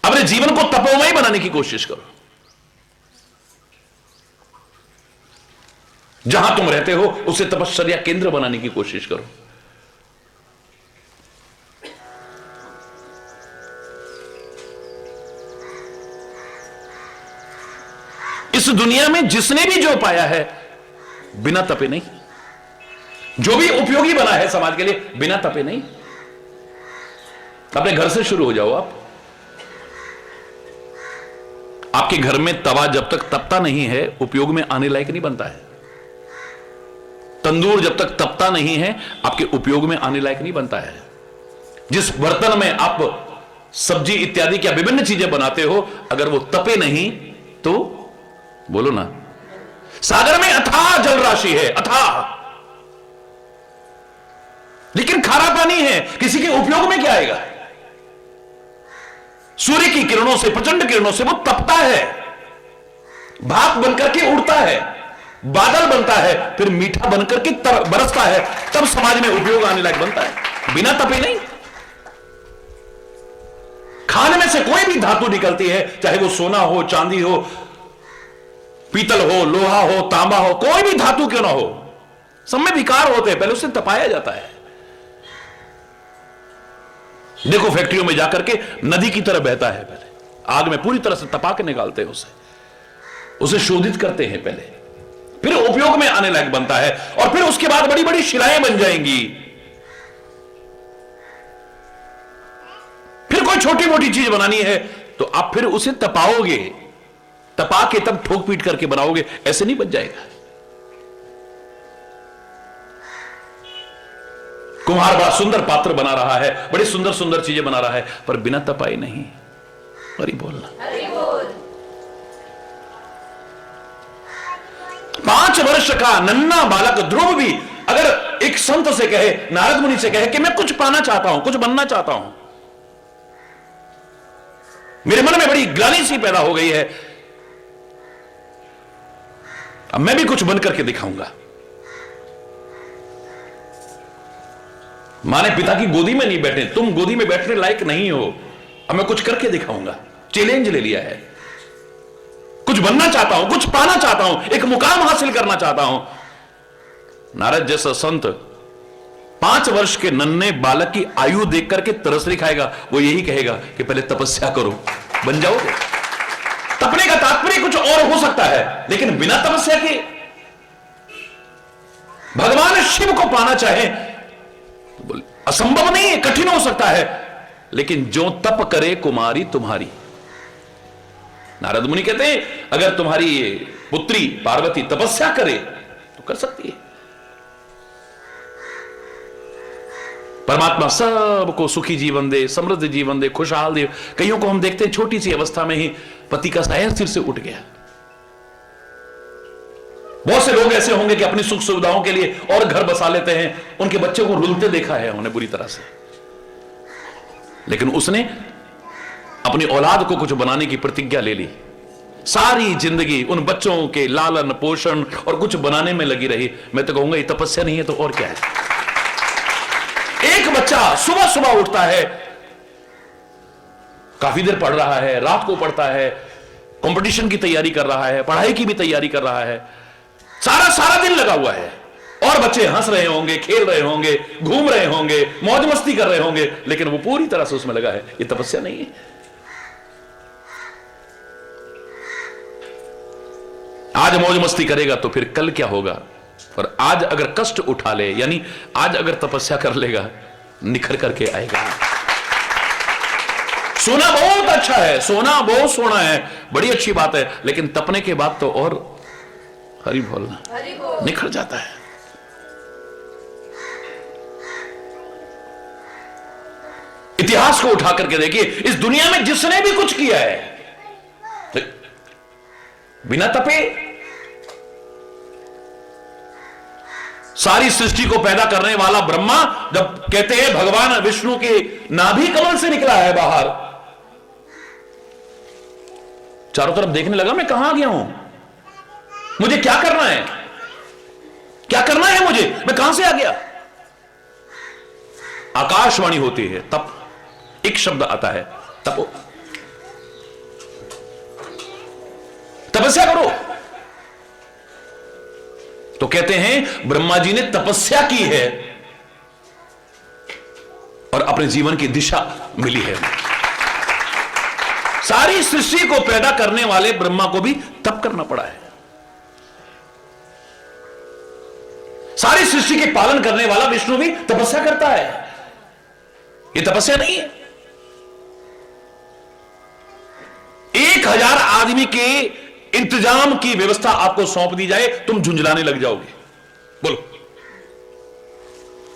अपने जीवन को तपोमय बनाने की कोशिश करो। जहां तुम रहते हो उसे तपश्चर्या केंद्र बनाने की कोशिश करो। इस दुनिया में जिसने भी जो पाया है बिना तपे नहीं, जो भी उपयोगी बना है समाज के लिए बिना तपे नहीं। अपने घर से शुरू हो जाओ। आपके घर में तवा जब तक तपता नहीं है उपयोग में आने लायक नहीं बनता है। तंदूर जब तक तपता नहीं है आपके उपयोग में आने लायक नहीं बनता है। जिस बर्तन में आप सब्जी इत्यादि क्या विभिन्न चीजें बनाते हो, अगर वो तपे नहीं तो बोलो ना। सागर में अथाह जल राशि है, अथाह, लेकिन खारा पानी है, किसी के उपयोग में क्या आएगा। सूर्य की किरणों से, प्रचंड किरणों से वो तपता है, भाप बनकर के उड़ता है, बादल बनता है, फिर मीठा बनकर के बरसता है, तब समाज में उपयोग आने लायक बनता है। बिना तपे नहीं। खान में से कोई भी धातु निकलती है, चाहे वो सोना हो, चांदी हो, पीतल हो, लोहा हो, तांबा हो, कोई भी धातु क्यों ना हो, सब में विकार होते हैं, पहले उसे तपाया जाता है। देखो फैक्ट्रियों में जाकर के नदी की तरह बहता है, पहले आग में पूरी तरह से तपा के निकालते हैं उसे शोधित करते हैं पहले, फिर उपयोग में आने लायक बनता है, और फिर उसके बाद बड़ी बड़ी शिलाएं बन जाएंगी। फिर कोई छोटी मोटी चीज बनानी है तो आप फिर उसे तपाओगे, तपा के तब ठोक पीट करके बनाओगे, ऐसे नहीं बन जाएगा। कुम्हार बड़ा सुंदर पात्र बना रहा है, बड़ी सुंदर सुंदर चीजें बना रहा है, पर बिना तपाई नहीं। हरि बोलना। 5 5 वर्ष का नन्हा बालक ध्रुव भी अगर एक संत से कहे, नारद मुनि से कहे कि मैं कुछ पाना चाहता हूं, कुछ बनना चाहता हूं, मेरे मन में बड़ी ग्लानि सी पैदा हो गई है, अब मैं भी कुछ बन करके दिखाऊंगा। माने पिता की गोदी में नहीं बैठे, तुम गोदी में बैठने लायक नहीं हो, अब मैं कुछ करके दिखाऊंगा। चैलेंज ले लिया है, कुछ बनना चाहता हूं, कुछ पाना चाहता हूं, एक मुकाम हासिल करना चाहता हूं। नारद जैसा संत 5 वर्ष के नन्हे बालक की आयु देख करके तरस नहीं खाएगा, वो यही कहेगा कि पहले तपस्या करो, बन जाओगे। तपने का तात्पर्य कुछ और हो सकता है, लेकिन बिना तपस्या के भगवान शिव को पाना चाहे असंभव नहीं है, कठिन हो सकता है, लेकिन जो तप करे कुमारी तुम्हारी। नारद मुनि कहते हैं अगर तुम्हारी पुत्री पार्वती तपस्या करे तो कर सकती है। परमात्मा सबको सुखी जीवन दे, समृद्ध जीवन दे, खुशहाल दे। कईयों को हम देखते हैं छोटी सी अवस्था में ही पति का साया सिर से उठ गया। बहुत से लोग ऐसे होंगे कि अपनी सुख सुविधाओं के लिए और घर बसा लेते हैं, उनके बच्चे को रुलते देखा है उन्हें बुरी तरह से, लेकिन उसने अपनी औलाद को कुछ बनाने की प्रतिज्ञा ले ली, सारी जिंदगी उन बच्चों के लालन पोषण और कुछ बनाने में लगी रही। मैं तो कहूंगा ये तपस्या नहीं है तो और क्या है। एक बच्चा सुबह सुबह उठता है, काफी देर पढ़ रहा है, रात को पढ़ता है, कंपटीशन की तैयारी कर रहा है, पढ़ाई की भी तैयारी कर रहा है, सारा सारा दिन लगा हुआ है, और बच्चे हंस रहे होंगे, खेल रहे होंगे, घूम रहे होंगे, मौज मस्ती कर रहे होंगे, लेकिन वो पूरी तरह से उसमें लगा है। ये तपस्या नहीं है। आज मौज मस्ती करेगा तो फिर कल क्या होगा। और आज अगर कष्ट उठा ले, यानी आज अगर तपस्या कर लेगा, निखर करके आएगा। सोना बहुत अच्छा है, सोना बहुत सोना है, बड़ी अच्छी बात है, लेकिन तपने के बाद तो और हरि बोलना निखर जाता है। इतिहास को उठा करके देखिए, इस दुनिया में जिसने भी कुछ किया है बिना तपे, सारी सृष्टि को पैदा करने वाला ब्रह्मा जब कहते हैं भगवान विष्णु के नाभि कमल से निकला है बाहर, चारों तरफ देखने लगा मैं कहां गया हूं, मुझे क्या करना है, क्या करना है मुझे, मैं कहां से आ गया। आकाशवाणी होती है तप, एक शब्द आता है तपो, तपस्या करो। तो कहते हैं ब्रह्मा जी ने तपस्या की है और अपने जीवन की दिशा मिली है। सारी सृष्टि को पैदा करने वाले ब्रह्मा को भी तप करना पड़ा है। सारी सृष्टि के पालन करने वाला विष्णु भी तपस्या करता है। यह तपस्या नहीं है। 1000 आदमी के इंतजाम की व्यवस्था आपको सौंप दी जाए, तुम झुंझलाने लग जाओगे। बोलो,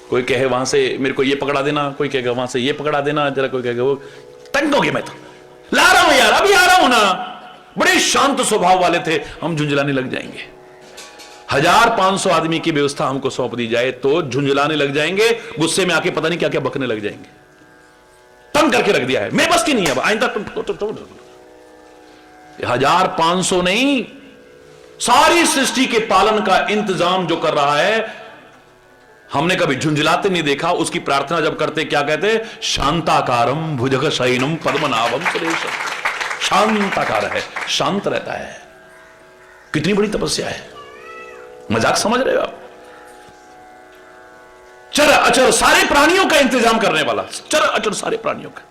कोई कहे वहां से मेरे को ये पकड़ा देना, कोई कहेगा वहां से ये पकड़ा देना, जरा कोई कहेगा वो, तंग हो गया मैं तो ला रहा हूं यार, अभी आ रहा हूं ना। बड़े शांत स्वभाव वाले थे, हम झुंझलाने लग जाएंगे। 1500 आदमी की व्यवस्था हमको सौंप दी जाए तो झुंझलाने लग जाएंगे, गुस्से में आके पता नहीं क्या क्या बकने लग जाएंगे। तंग करके रख दिया है, मेरे बस की नहीं है, आइंदा तुम 1500 नहीं, सारी सृष्टि के पालन का इंतजाम जो कर रहा है, हमने कभी झुंझलाते नहीं देखा। उसकी प्रार्थना जब करते क्या कहते, शांताकारम भुजग शयनम पद्मनाभम सुरेशम। शांताकार है, शांत रहता है। कितनी बड़ी तपस्या है, मजाक समझ रहे हो आप। चर अचर सारे प्राणियों का इंतजाम करने वाला, चर अचर सारे प्राणियों का।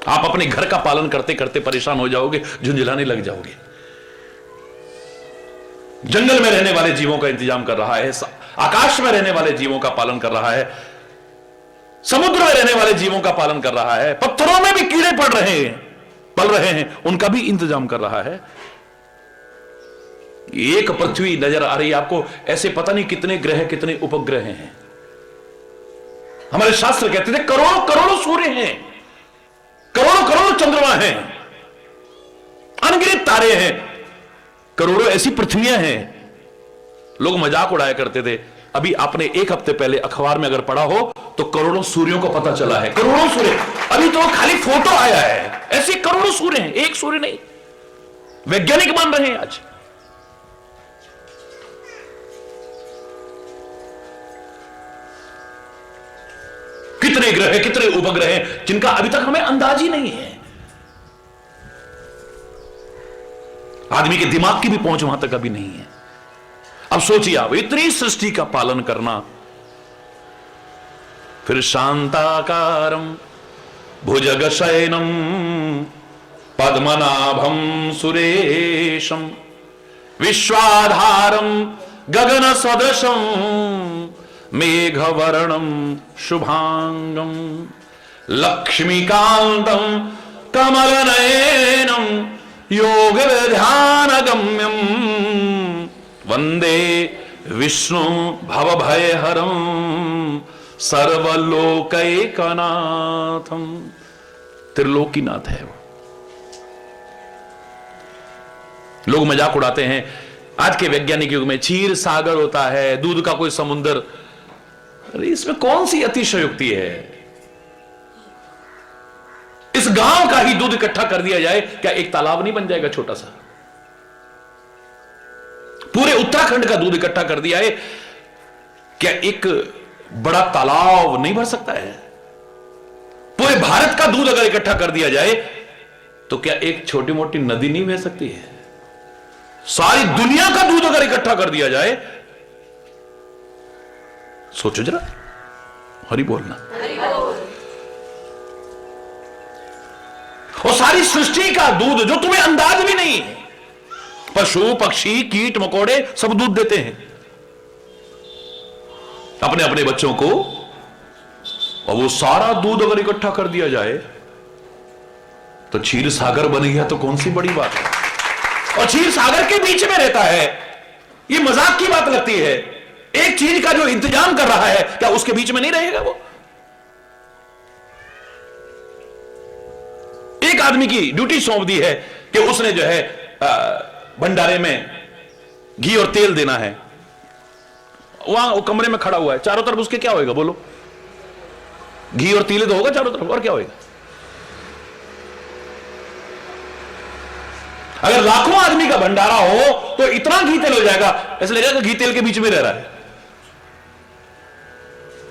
आप अपने घर का पालन करते करते परेशान हो जाओगे, झुंझलाने लग जाओगे। जंगल में रहने वाले जीवों का इंतजाम कर रहा है, आकाश में रहने वाले जीवों का पालन कर रहा है, समुद्र में रहने वाले जीवों का पालन कर रहा है, पत्थरों में भी कीड़े पल रहे हैं, उनका भी इंतजाम कर रहा है। एक पृथ्वी नजर आ रही है आपको, ऐसे पता नहीं कितने ग्रह कितने उपग्रह हैं। हमारे शास्त्र कहते थे करोड़ों करोड़ों सूर्य हैं, करोड़ों करोड़ों चंद्रमा हैं, अनगिनत तारे हैं, करोड़ों ऐसी पृथ्वियां हैं। लोग मजाक उड़ाया करते थे, अभी आपने एक हफ्ते पहले अखबार में अगर पढ़ा हो तो करोड़ों सूर्यों को पता चला है। करोड़ों सूर्य, अभी तो खाली फोटो आया है, ऐसे करोड़ों सूर्य हैं, एक सूर्य नहीं। वैज्ञानिक मान रहे हैं आज। कितने ग्रह हैं, कितने उपग्रह हैं जिनका अभी तक हमें अंदाज ही नहीं है। आदमी के दिमाग की भी पहुंच वहां तक अभी नहीं है। अब सोचिए आप, इतनी सृष्टि का पालन करना, फिर शांताकारम भुजगशयनम पद्मनाभम सुरेशम विश्वाधारम गगन सदृशम मेघवर्णम शुभांगम लक्ष्मीकांतम कमलनयनम योग ध्यानगम्यम वंदे विष्णु भवभयहरम सर्वलोकैकनाथम। त्रिलोकीनाथ है वो। लोग मजाक उड़ाते हैं आज के वैज्ञानिक युग में, क्षीर सागर होता है, दूध का कोई समुद्र। अरे इसमें कौन सी अतिशयोक्ति है? इस गांव का ही दूध इकट्ठा कर दिया जाए, क्या एक तालाब नहीं बन जाएगा छोटा सा? पूरे उत्तराखंड का दूध इकट्ठा कर दिया है, क्या एक बड़ा तालाब नहीं भर सकता है? पूरे भारत का दूध अगर इकट्ठा कर दिया जाए तो क्या एक छोटी मोटी नदी नहीं बह सकती है? सारी दुनिया का दूध अगर इकट्ठा कर दिया जाए, सोचो जरा, हरि बोलना। और सारी सृष्टि का दूध जो तुम्हें अंदाज भी नहीं है, पशु पक्षी कीट मकोड़े सब दूध देते हैं अपने अपने बच्चों को, और वो सारा दूध अगर इकट्ठा कर दिया जाए तो क्षीर सागर बन गया तो कौन सी बड़ी बात है? और क्षीर सागर के बीच में रहता है, ये मजाक की बात लगती है। एक चीज का जो इंतजाम कर रहा है, क्या उसके बीच में नहीं रहेगा वो? एक आदमी की ड्यूटी सौंप दी है कि उसने जो है भंडारे में घी और तेल देना है। वहां वो कमरे में खड़ा हुआ है, चारों तरफ उसके क्या होएगा बोलो? घी और तेल तो होगा चारों तरफ, और क्या होएगा? अगर लाखों आदमी का भंडारा हो तो इतना घी तेल हो जाएगा, ऐसा लगेगा कि घी तेल के बीच में रह रहा है।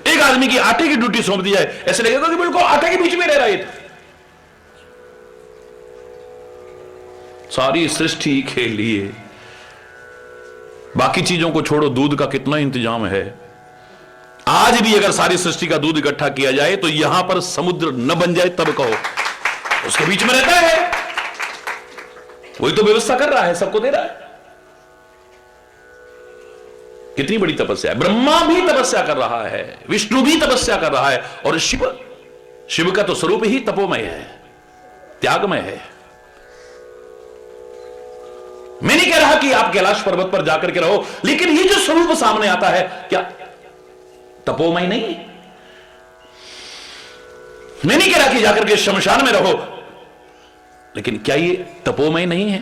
एक आदमी की आटे की ड्यूटी सौंप दी जाए, ऐसे लगेगा कि बिल्कुल आटे के बीच में रह रहा है। सारी सृष्टि के लिए, बाकी चीजों को छोड़ो, दूध का कितना इंतजाम है। आज भी अगर सारी सृष्टि का दूध इकट्ठा किया जाए तो यहां पर समुद्र न बन जाए तब कहो, उसके बीच में रहता है, वही तो व्यवस्था कर रहा है, सबको दे रहा है। कितनी बड़ी तपस्या है। ब्रह्मा भी तपस्या कर रहा है, विष्णु भी तपस्या कर रहा है, और शिव का तो स्वरूप ही तपोमय है, त्यागमय है। मैं नहीं कह रहा कि आप कैलाश पर्वत पर जाकर के रहो, लेकिन ये जो स्वरूप सामने आता है, क्या तपोमय नहीं है? मैं नहीं कह रहा कि जाकर के शमशान में रहो, लेकिन क्या ये तपोमय नहीं है?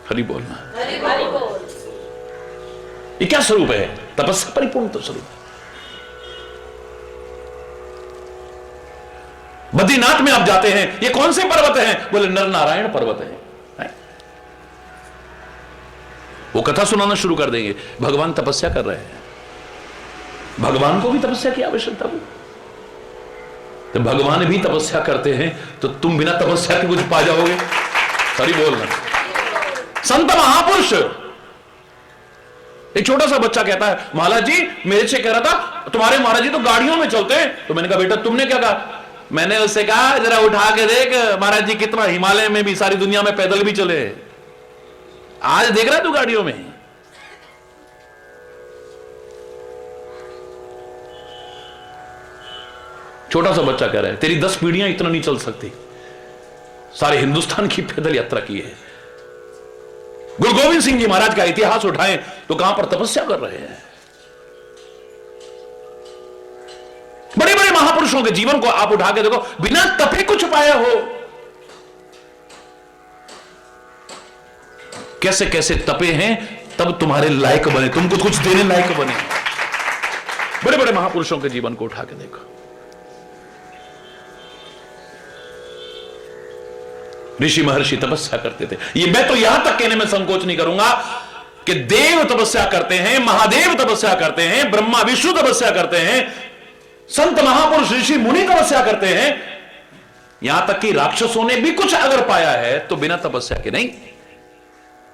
हरि बोलना। ये क्या स्वरूप है? तपस्या परिपूर्ण तो स्वरूप है। बद्रीनाथ में आप जाते हैं, ये कौन से पर्वत हैं? बोले नर नारायण पर्वत है। वो कथा सुनाना शुरू कर देंगे, भगवान तपस्या कर रहे हैं। भगवान को भी तपस्या की आवश्यकता हुई, तो भगवान भी तपस्या करते हैं, तो तुम बिना तपस्या के कुछ पा जाओगे? सही बोलना। संत महापुरुष, एक छोटा सा बच्चा कहता है, महाराज जी मेरे से कह रहा था तुम्हारे महाराज जी तो गाड़ियों में चलते हैं। तो मैंने कहा बेटा तुमने क्या कहा? मैंने उससे कहा जरा उठा के देख महाराज जी कितना हिमालय में भी, सारी दुनिया में पैदल भी चले, आज देख रहा है तू गाड़ियों में। छोटा सा बच्चा कह रहा है तेरी 10 पीढ़ियां इतना नहीं चल सकती। सारे हिंदुस्तान की पैदल यात्रा की है। गुरु गोविंद सिंह जी महाराज का इतिहास उठाएं तो कहां पर तपस्या कर रहे हैं। बड़े बड़े महापुरुषों के जीवन को आप उठा के देखो, बिना तपे कुछ पाया हो। कैसे कैसे तपे हैं, तब तुम्हारे लायक बने, तुमको कुछ देने लायक बने। बड़े बड़े महापुरुषों के जीवन को उठा के देखो। ऋषि महर्षि तपस्या करते थे। ये मैं तो यहां तक कहने में संकोच नहीं करूंगा कि देव तपस्या करते हैं, महादेव तपस्या करते हैं, ब्रह्मा विष्णु तपस्या करते हैं, संत महापुरुष ऋषि मुनि तपस्या करते हैं, यहां तक कि राक्षसों ने भी कुछ अगर पाया है तो बिना तपस्या के नहीं।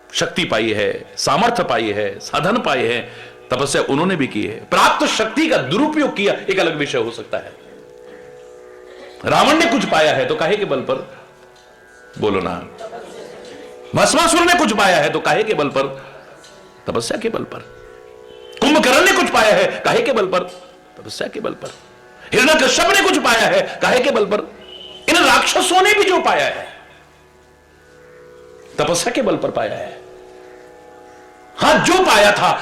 शक्ति पाई है, सामर्थ्य पाई है, साधन पाए हैं, तपस्या उन्होंने भी की है। प्राप्त शक्ति का दुरुपयोग किया एक अलग विषय हो सकता है। रावण ने कुछ पाया है तो काहे के बल पर, बोलो ना। भस्मासुर ने कुछ पाया है तो काहे के बल पर, तपस्या के बल पर। कुंभकर्ण ने कुछ पाया है काहे के बल पर, तपस्या के बल पर। हिरण्यकश्यप ने कुछ पाया है काहे के बल पर। इन राक्षसों ने भी जो पाया है तपस्या के बल पर पाया है। हां, जो पाया था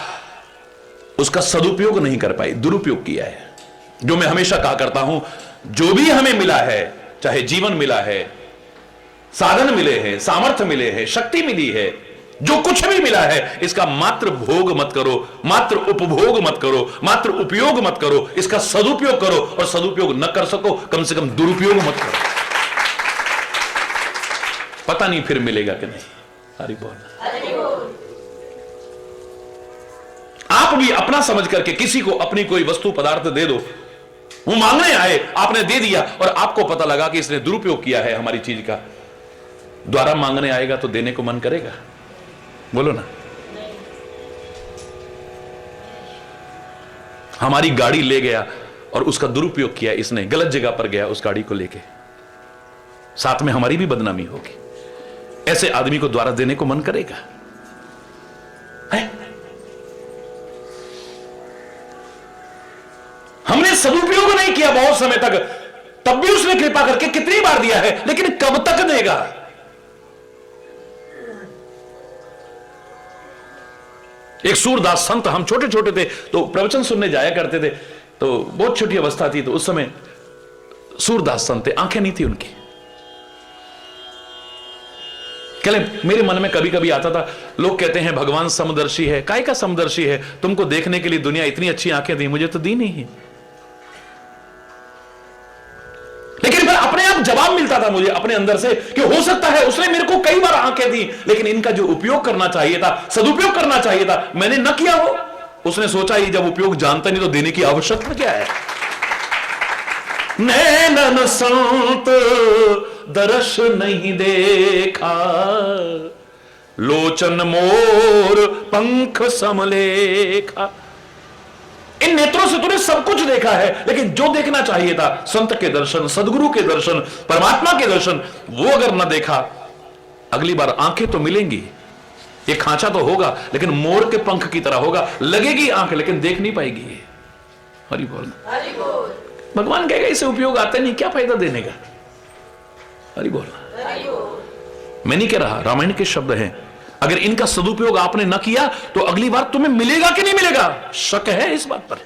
उसका सदुपयोग नहीं कर पाई, दुरुपयोग किया है। जो मैं हमेशा कहा करता हूं, जो भी हमें मिला है, चाहे जीवन मिला है, साधन मिले हैं, सामर्थ्य मिले हैं, शक्ति मिली है, जो कुछ भी मिला है, इसका मात्र भोग मत करो, मात्र उपभोग मत करो, मात्र उपयोग मत करो, इसका सदुपयोग करो। और सदुपयोग न कर सको, कम से कम दुरुपयोग मत करो। पता नहीं फिर मिलेगा कि नहीं। हरि बोल। आप भी अपना समझ करके किसी को अपनी कोई वस्तु पदार्थ दे दो। वो मांगने आए, आपने दे दिया और आपको पता लगा कि इसने दुरुपयोग किया है हमारी चीज का, द्वारा मांगने आएगा तो देने को मन करेगा, बोलो ना। हमारी गाड़ी ले गया और उसका दुरुपयोग किया इसने, गलत जगह पर गया उस गाड़ी को लेके, साथ में हमारी भी बदनामी होगी। ऐसे आदमी को द्वारा देने को मन करेगा है? हमने सदुपयोग नहीं किया बहुत समय तक, तब भी उसने कृपा करके कितनी बार दिया है, लेकिन कब तक देगा। एक सूरदास संत, हम छोटे छोटे थे तो प्रवचन सुनने जाया करते थे, तो बहुत छोटी अवस्था थी, तो उस समय सूरदास संत थे, आंखें नहीं थी उनकी। कहले मेरे मन में कभी कभी आता था, लोग कहते हैं भगवान समदर्शी है, काय का समदर्शी है, तुमको देखने के लिए दुनिया इतनी अच्छी आंखें दी, मुझे तो दी नहीं है। लेकिन फिर अपने आप जवाब मिलता था मुझे अपने अंदर से कि हो सकता है उसने मेरे को कई बार आंखें दी, लेकिन इनका जो उपयोग करना चाहिए था, सदुपयोग करना चाहिए था, मैंने न किया हो। उसने सोचा ही जब उपयोग जानता नहीं तो देने की आवश्यकता क्या है। नैनन संत दर्श नहीं देखा, लोचन मोर पंख समलेखा। इन नेत्रों से तूने सब कुछ देखा है, लेकिन जो देखना चाहिए था, संत के दर्शन, सदगुरु के दर्शन, परमात्मा के दर्शन, वो अगर न देखा, अगली बार आंखें तो मिलेंगी, ये खांचा तो होगा, लेकिन मोर के पंख की तरह होगा, लगेगी आंख लेकिन देख नहीं पाएगी। हरि बोल। भगवान कहेगा इसे उपयोग आता नहीं, क्या फायदा देने का। हरि बोल। मैं नहीं कह रहा, रामायण के शब्द हैं। अगर इनका सदुपयोग आपने न किया तो अगली बार तुम्हें मिलेगा कि नहीं मिलेगा, शक है इस बात पर।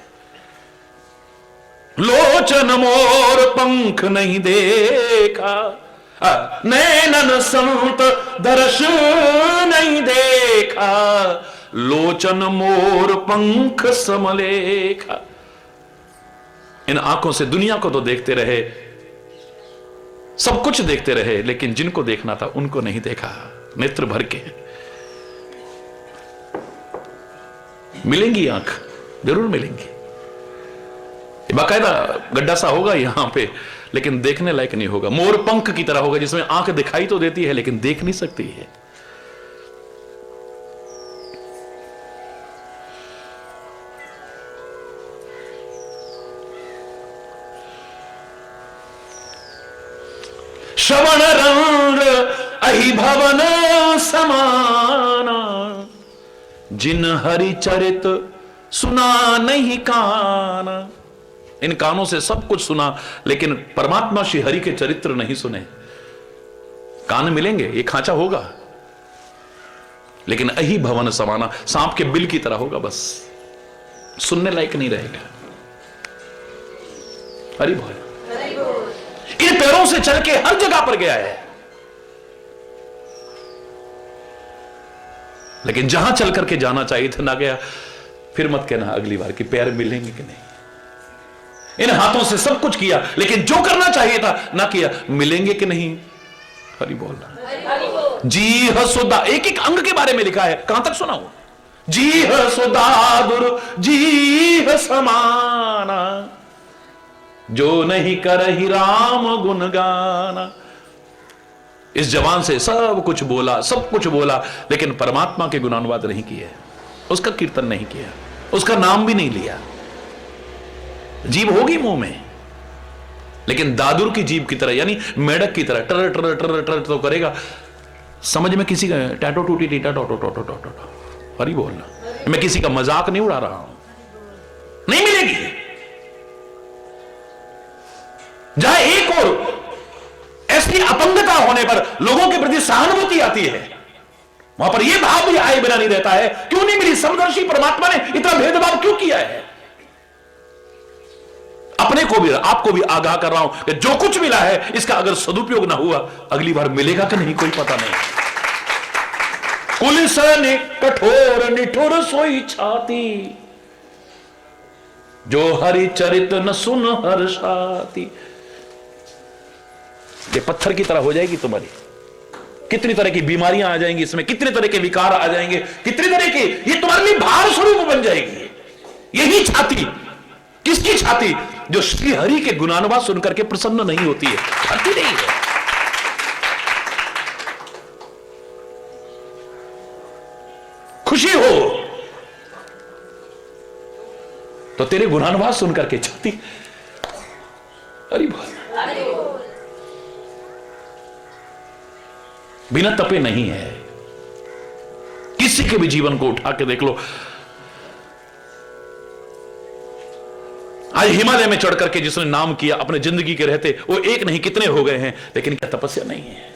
लोचन मोर पंख नहीं देखा, नैनन संत दर्श नहीं देखा, लोचन मोर पंख समलेखा। इन आंखों से दुनिया को तो देखते रहे, सब कुछ देखते रहे, लेकिन जिनको देखना था उनको नहीं देखा। नेत्र भर के मिलेंगी आंख, जरूर मिलेंगी, बाकायदा गड्ढा सा होगा यहां पे, लेकिन देखने लायक नहीं होगा। मोर पंख की तरह होगा, जिसमें आंख दिखाई तो देती है लेकिन देख नहीं सकती है। श्रवण रंग अहि भवन समाना, जिन हरि चरित सुना नहीं काना। इन कानों से सब कुछ सुना, लेकिन परमात्मा श्री हरि के चरित्र नहीं सुने। कान मिलेंगे, ये खांचा होगा, लेकिन अहि भवन समाना, सांप के बिल की तरह होगा, बस सुनने लायक नहीं रहेगा। हरि बोल। इन पैरों से चल के हर जगह पर गया है। लेकिन जहां चल करके जाना चाहिए था ना गया। फिर मत कहना अगली बार कि पैर मिलेंगे कि नहीं। इन हाथों से सब कुछ किया, लेकिन जो करना चाहिए था ना किया। मिलेंगे कि नहीं? हरि बोल। जी हसुदा, एक एक अंग के बारे में लिखा है। कहां तक सुनाऊं? जी हसुदादुर जी समाना, जो नहीं करहि राम गुण गाना। इस जवान से सब कुछ बोला, सब कुछ बोला, लेकिन परमात्मा के गुणानुवाद नहीं किए, उसका कीर्तन नहीं किया, उसका नाम भी नहीं लिया। जीभ होगी मुंह में, लेकिन दादुर की जीभ की तरह, यानी मेढक की तरह टर टर टर टर तो करेगा। समझ में किसी का टैटो टूटी टीटा टोटो टोटो टोटो। हरी बोलना, मैं किसी का मजाक नहीं उड़ा रहा हूं। नहीं मिलेगी। जहां एक और ऐसी अपंगता होने पर लोगों के प्रति सहानुभूति आती है, वहां पर यह भाव भी आए बिना नहीं रहता है, क्यों नहीं मिली? समदर्शी परमात्मा ने इतना भेदभाव क्यों किया है? अपने को भी आपको भी आगाह कर रहा हूं कि जो कुछ मिला है इसका अगर सदुपयोग ना हुआ, अगली बार मिलेगा कि नहीं कोई पता नहीं। कुल सन कठोर निठुर सोई छाती, जो हरि चरित न सुन हर्षाती। ये पत्थर की तरह हो जाएगी तुम्हारी। कितनी तरह की बीमारियां आ जाएंगी इसमें, कितने तरह के विकार आ जाएंगे, कितने तरह के, ये तुम्हारे लिए भार स्वरूप बन जाएगी। यही छाती, किसकी छाती? जो श्री हरि के गुणानुवाद सुनकर के प्रसन्न नहीं होती है, छाती नहीं है। खुशी हो तो तेरे गुणानुवाद सुनकर के छाती। हरि बोल। बिना तपे नहीं है। किसी के भी जीवन को उठा के देख लो। आज हिमालय में चढ़ करके जिसने नाम किया अपने जिंदगी के रहते, वो एक नहीं कितने हो गए हैं, लेकिन क्या तपस्या नहीं है?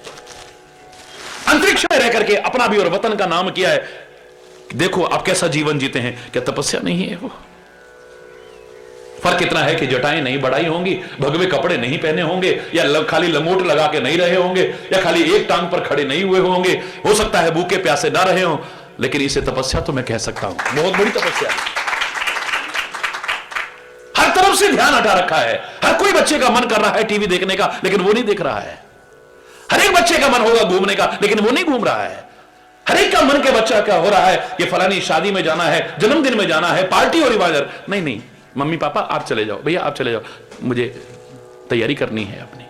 अंतरिक्ष में रह करके अपना भी और वतन का नाम किया है, देखो आप कैसा जीवन जीते हैं, क्या तपस्या नहीं है? वो फर्क इतना है कि जटाएं नहीं बढ़ाई होंगी, भगवे कपड़े नहीं पहने होंगे, या खाली लंगोट लगा के नहीं रहे होंगे, या खाली एक टांग पर खड़े नहीं हुए होंगे। हो सकता है भूखे प्यासे ना रहे हों, लेकिन इसे तपस्या तो मैं कह सकता हूं, बहुत बड़ी तपस्या है। हर तरफ से ध्यान हटा रखा है। हर कोई बच्चे का मन कर रहा है टीवी देखने का, लेकिन वो नहीं देख रहा है। हर एक बच्चे का मन होगा घूमने का, लेकिन वो नहीं घूम रहा है। हर एक का मन के बच्चा क्या हो रहा है, ये फलानी शादी में जाना है, जन्मदिन में जाना है, पार्टी और रिवाज। नहीं नहीं, मम्मी पापा आप चले जाओ, भैया आप चले जाओ, मुझे तैयारी करनी है अपनी।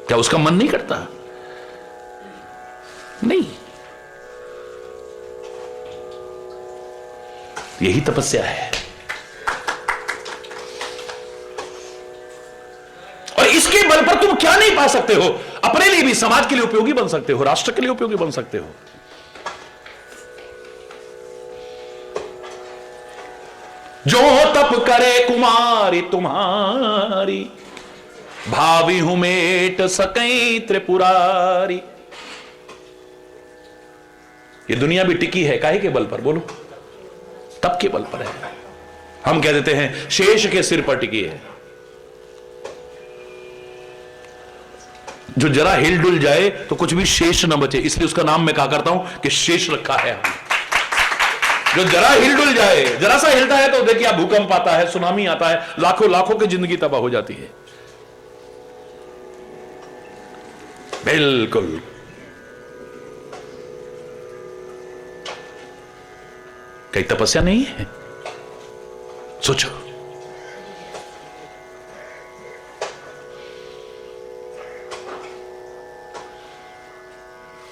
क्या उसका मन नहीं करता? नहीं। यही तपस्या है। और इसके बल पर तुम क्या नहीं पा सकते हो? अपने लिए भी, समाज के लिए उपयोगी बन सकते हो, राष्ट्र के लिए उपयोगी बन सकते हो। जो तप करे कुमारी तुम्हारी, भावी हूं मेट सकई त्रिपुरारी। ये दुनिया भी टिकी है काहे के बल पर? बोलो, तप के बल पर है। हम कह देते हैं शेष के सिर पर टिकी है। जो जरा हिल डुल जाए तो कुछ भी शेष न बचे, इसलिए उसका नाम मैं कहा करता हूं कि शेष रखा है हमने। जो जरा हिल डुल जाए, जरा सा हिलता है तो देखिए आप, भूकंप आता है, सुनामी आता है, लाखों लाखों की जिंदगी तबाह हो जाती है। बिल्कुल। कहीं तपस्या नहीं है? सोचो।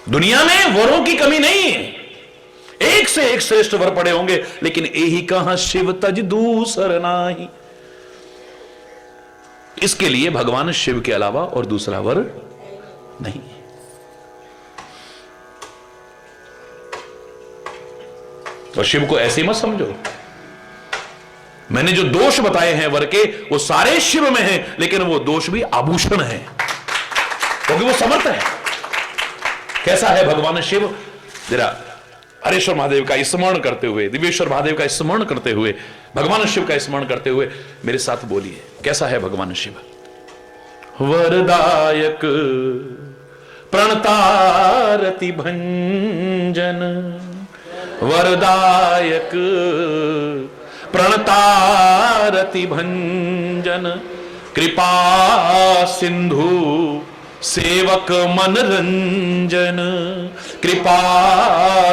दुनिया में वरों की कमी नहीं है, एक से एक श्रेष्ठ वर पड़े होंगे, लेकिन यही कहां शिव तज दूसर नाही। इसके लिए भगवान शिव के अलावा और दूसरा वर नहीं है। तो शिव को ऐसे मत समझो। मैंने जो दोष बताए हैं वर के, वो सारे शिव में हैं, लेकिन वो दोष भी आभूषण है, क्योंकि वो समर्थ है। कैसा है भगवान शिव? जरा हरेश्वर महादेव का स्मरण करते हुए, दिव्येश्वर महादेव का स्मरण करते हुए, भगवान शिव का स्मरण करते हुए मेरे साथ बोलिए, कैसा है भगवान शिव? वरदायक प्रणतारति भंजन वरदायक, प्रणतारति भंजन कृपा सिंधु सेवक मनरंजन, कृपा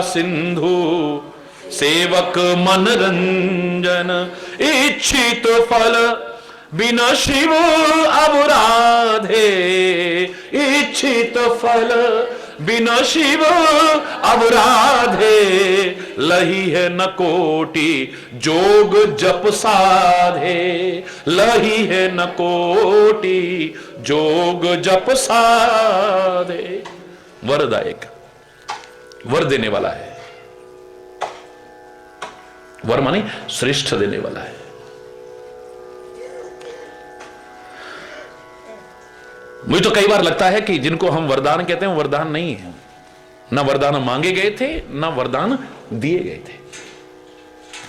सिंधु सेवक मनरंजन, इच्छित फल बिना शिव अवराधे, इच्छित फल बिना शिव अवराधे, लही है न कोटि जोग जप साधे, लही है न कोटि जोग जप साधे। वरदायक, वर देने वाला है, वर माने श्रेष्ठ देने वाला है। मुझे तो कई बार लगता है कि जिनको हम वरदान कहते हैं वरदान नहीं है, ना वरदान मांगे गए थे ना वरदान दिए गए थे।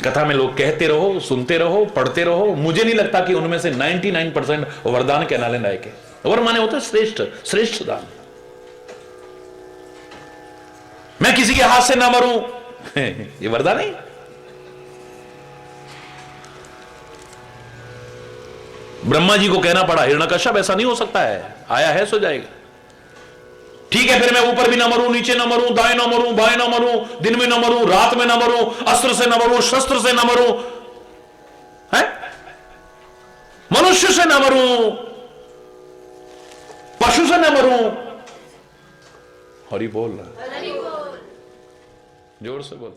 कथा में लोग कहते रहो, सुनते रहो, पढ़ते रहो, मुझे नहीं लगता कि उनमें से 99% वरदान कहलाने लायक है। वर माने होता है श्रेष्ठ, श्रेष्ठ दान। मैं किसी के हाथ से ना मरूं ये वरदान नहीं। ब्रह्मा जी को कहना पड़ा हिरण्यकश्यप ऐसा नहीं हो सकता है, आया है सो जाएगा। ठीक है, फिर मैं ऊपर भी ना मरूं, नीचे ना मरूं, दाएं ना मरूं, बाएं ना मरूं, दिन में ना मरूं, रात में ना मरूं, अस्त्र से ना मरूं, शस्त्र से ना मरूं, है मनुष्य से ना मरूं, पशु से ना मरूं। हरि बोल रहा, जोर से बोल।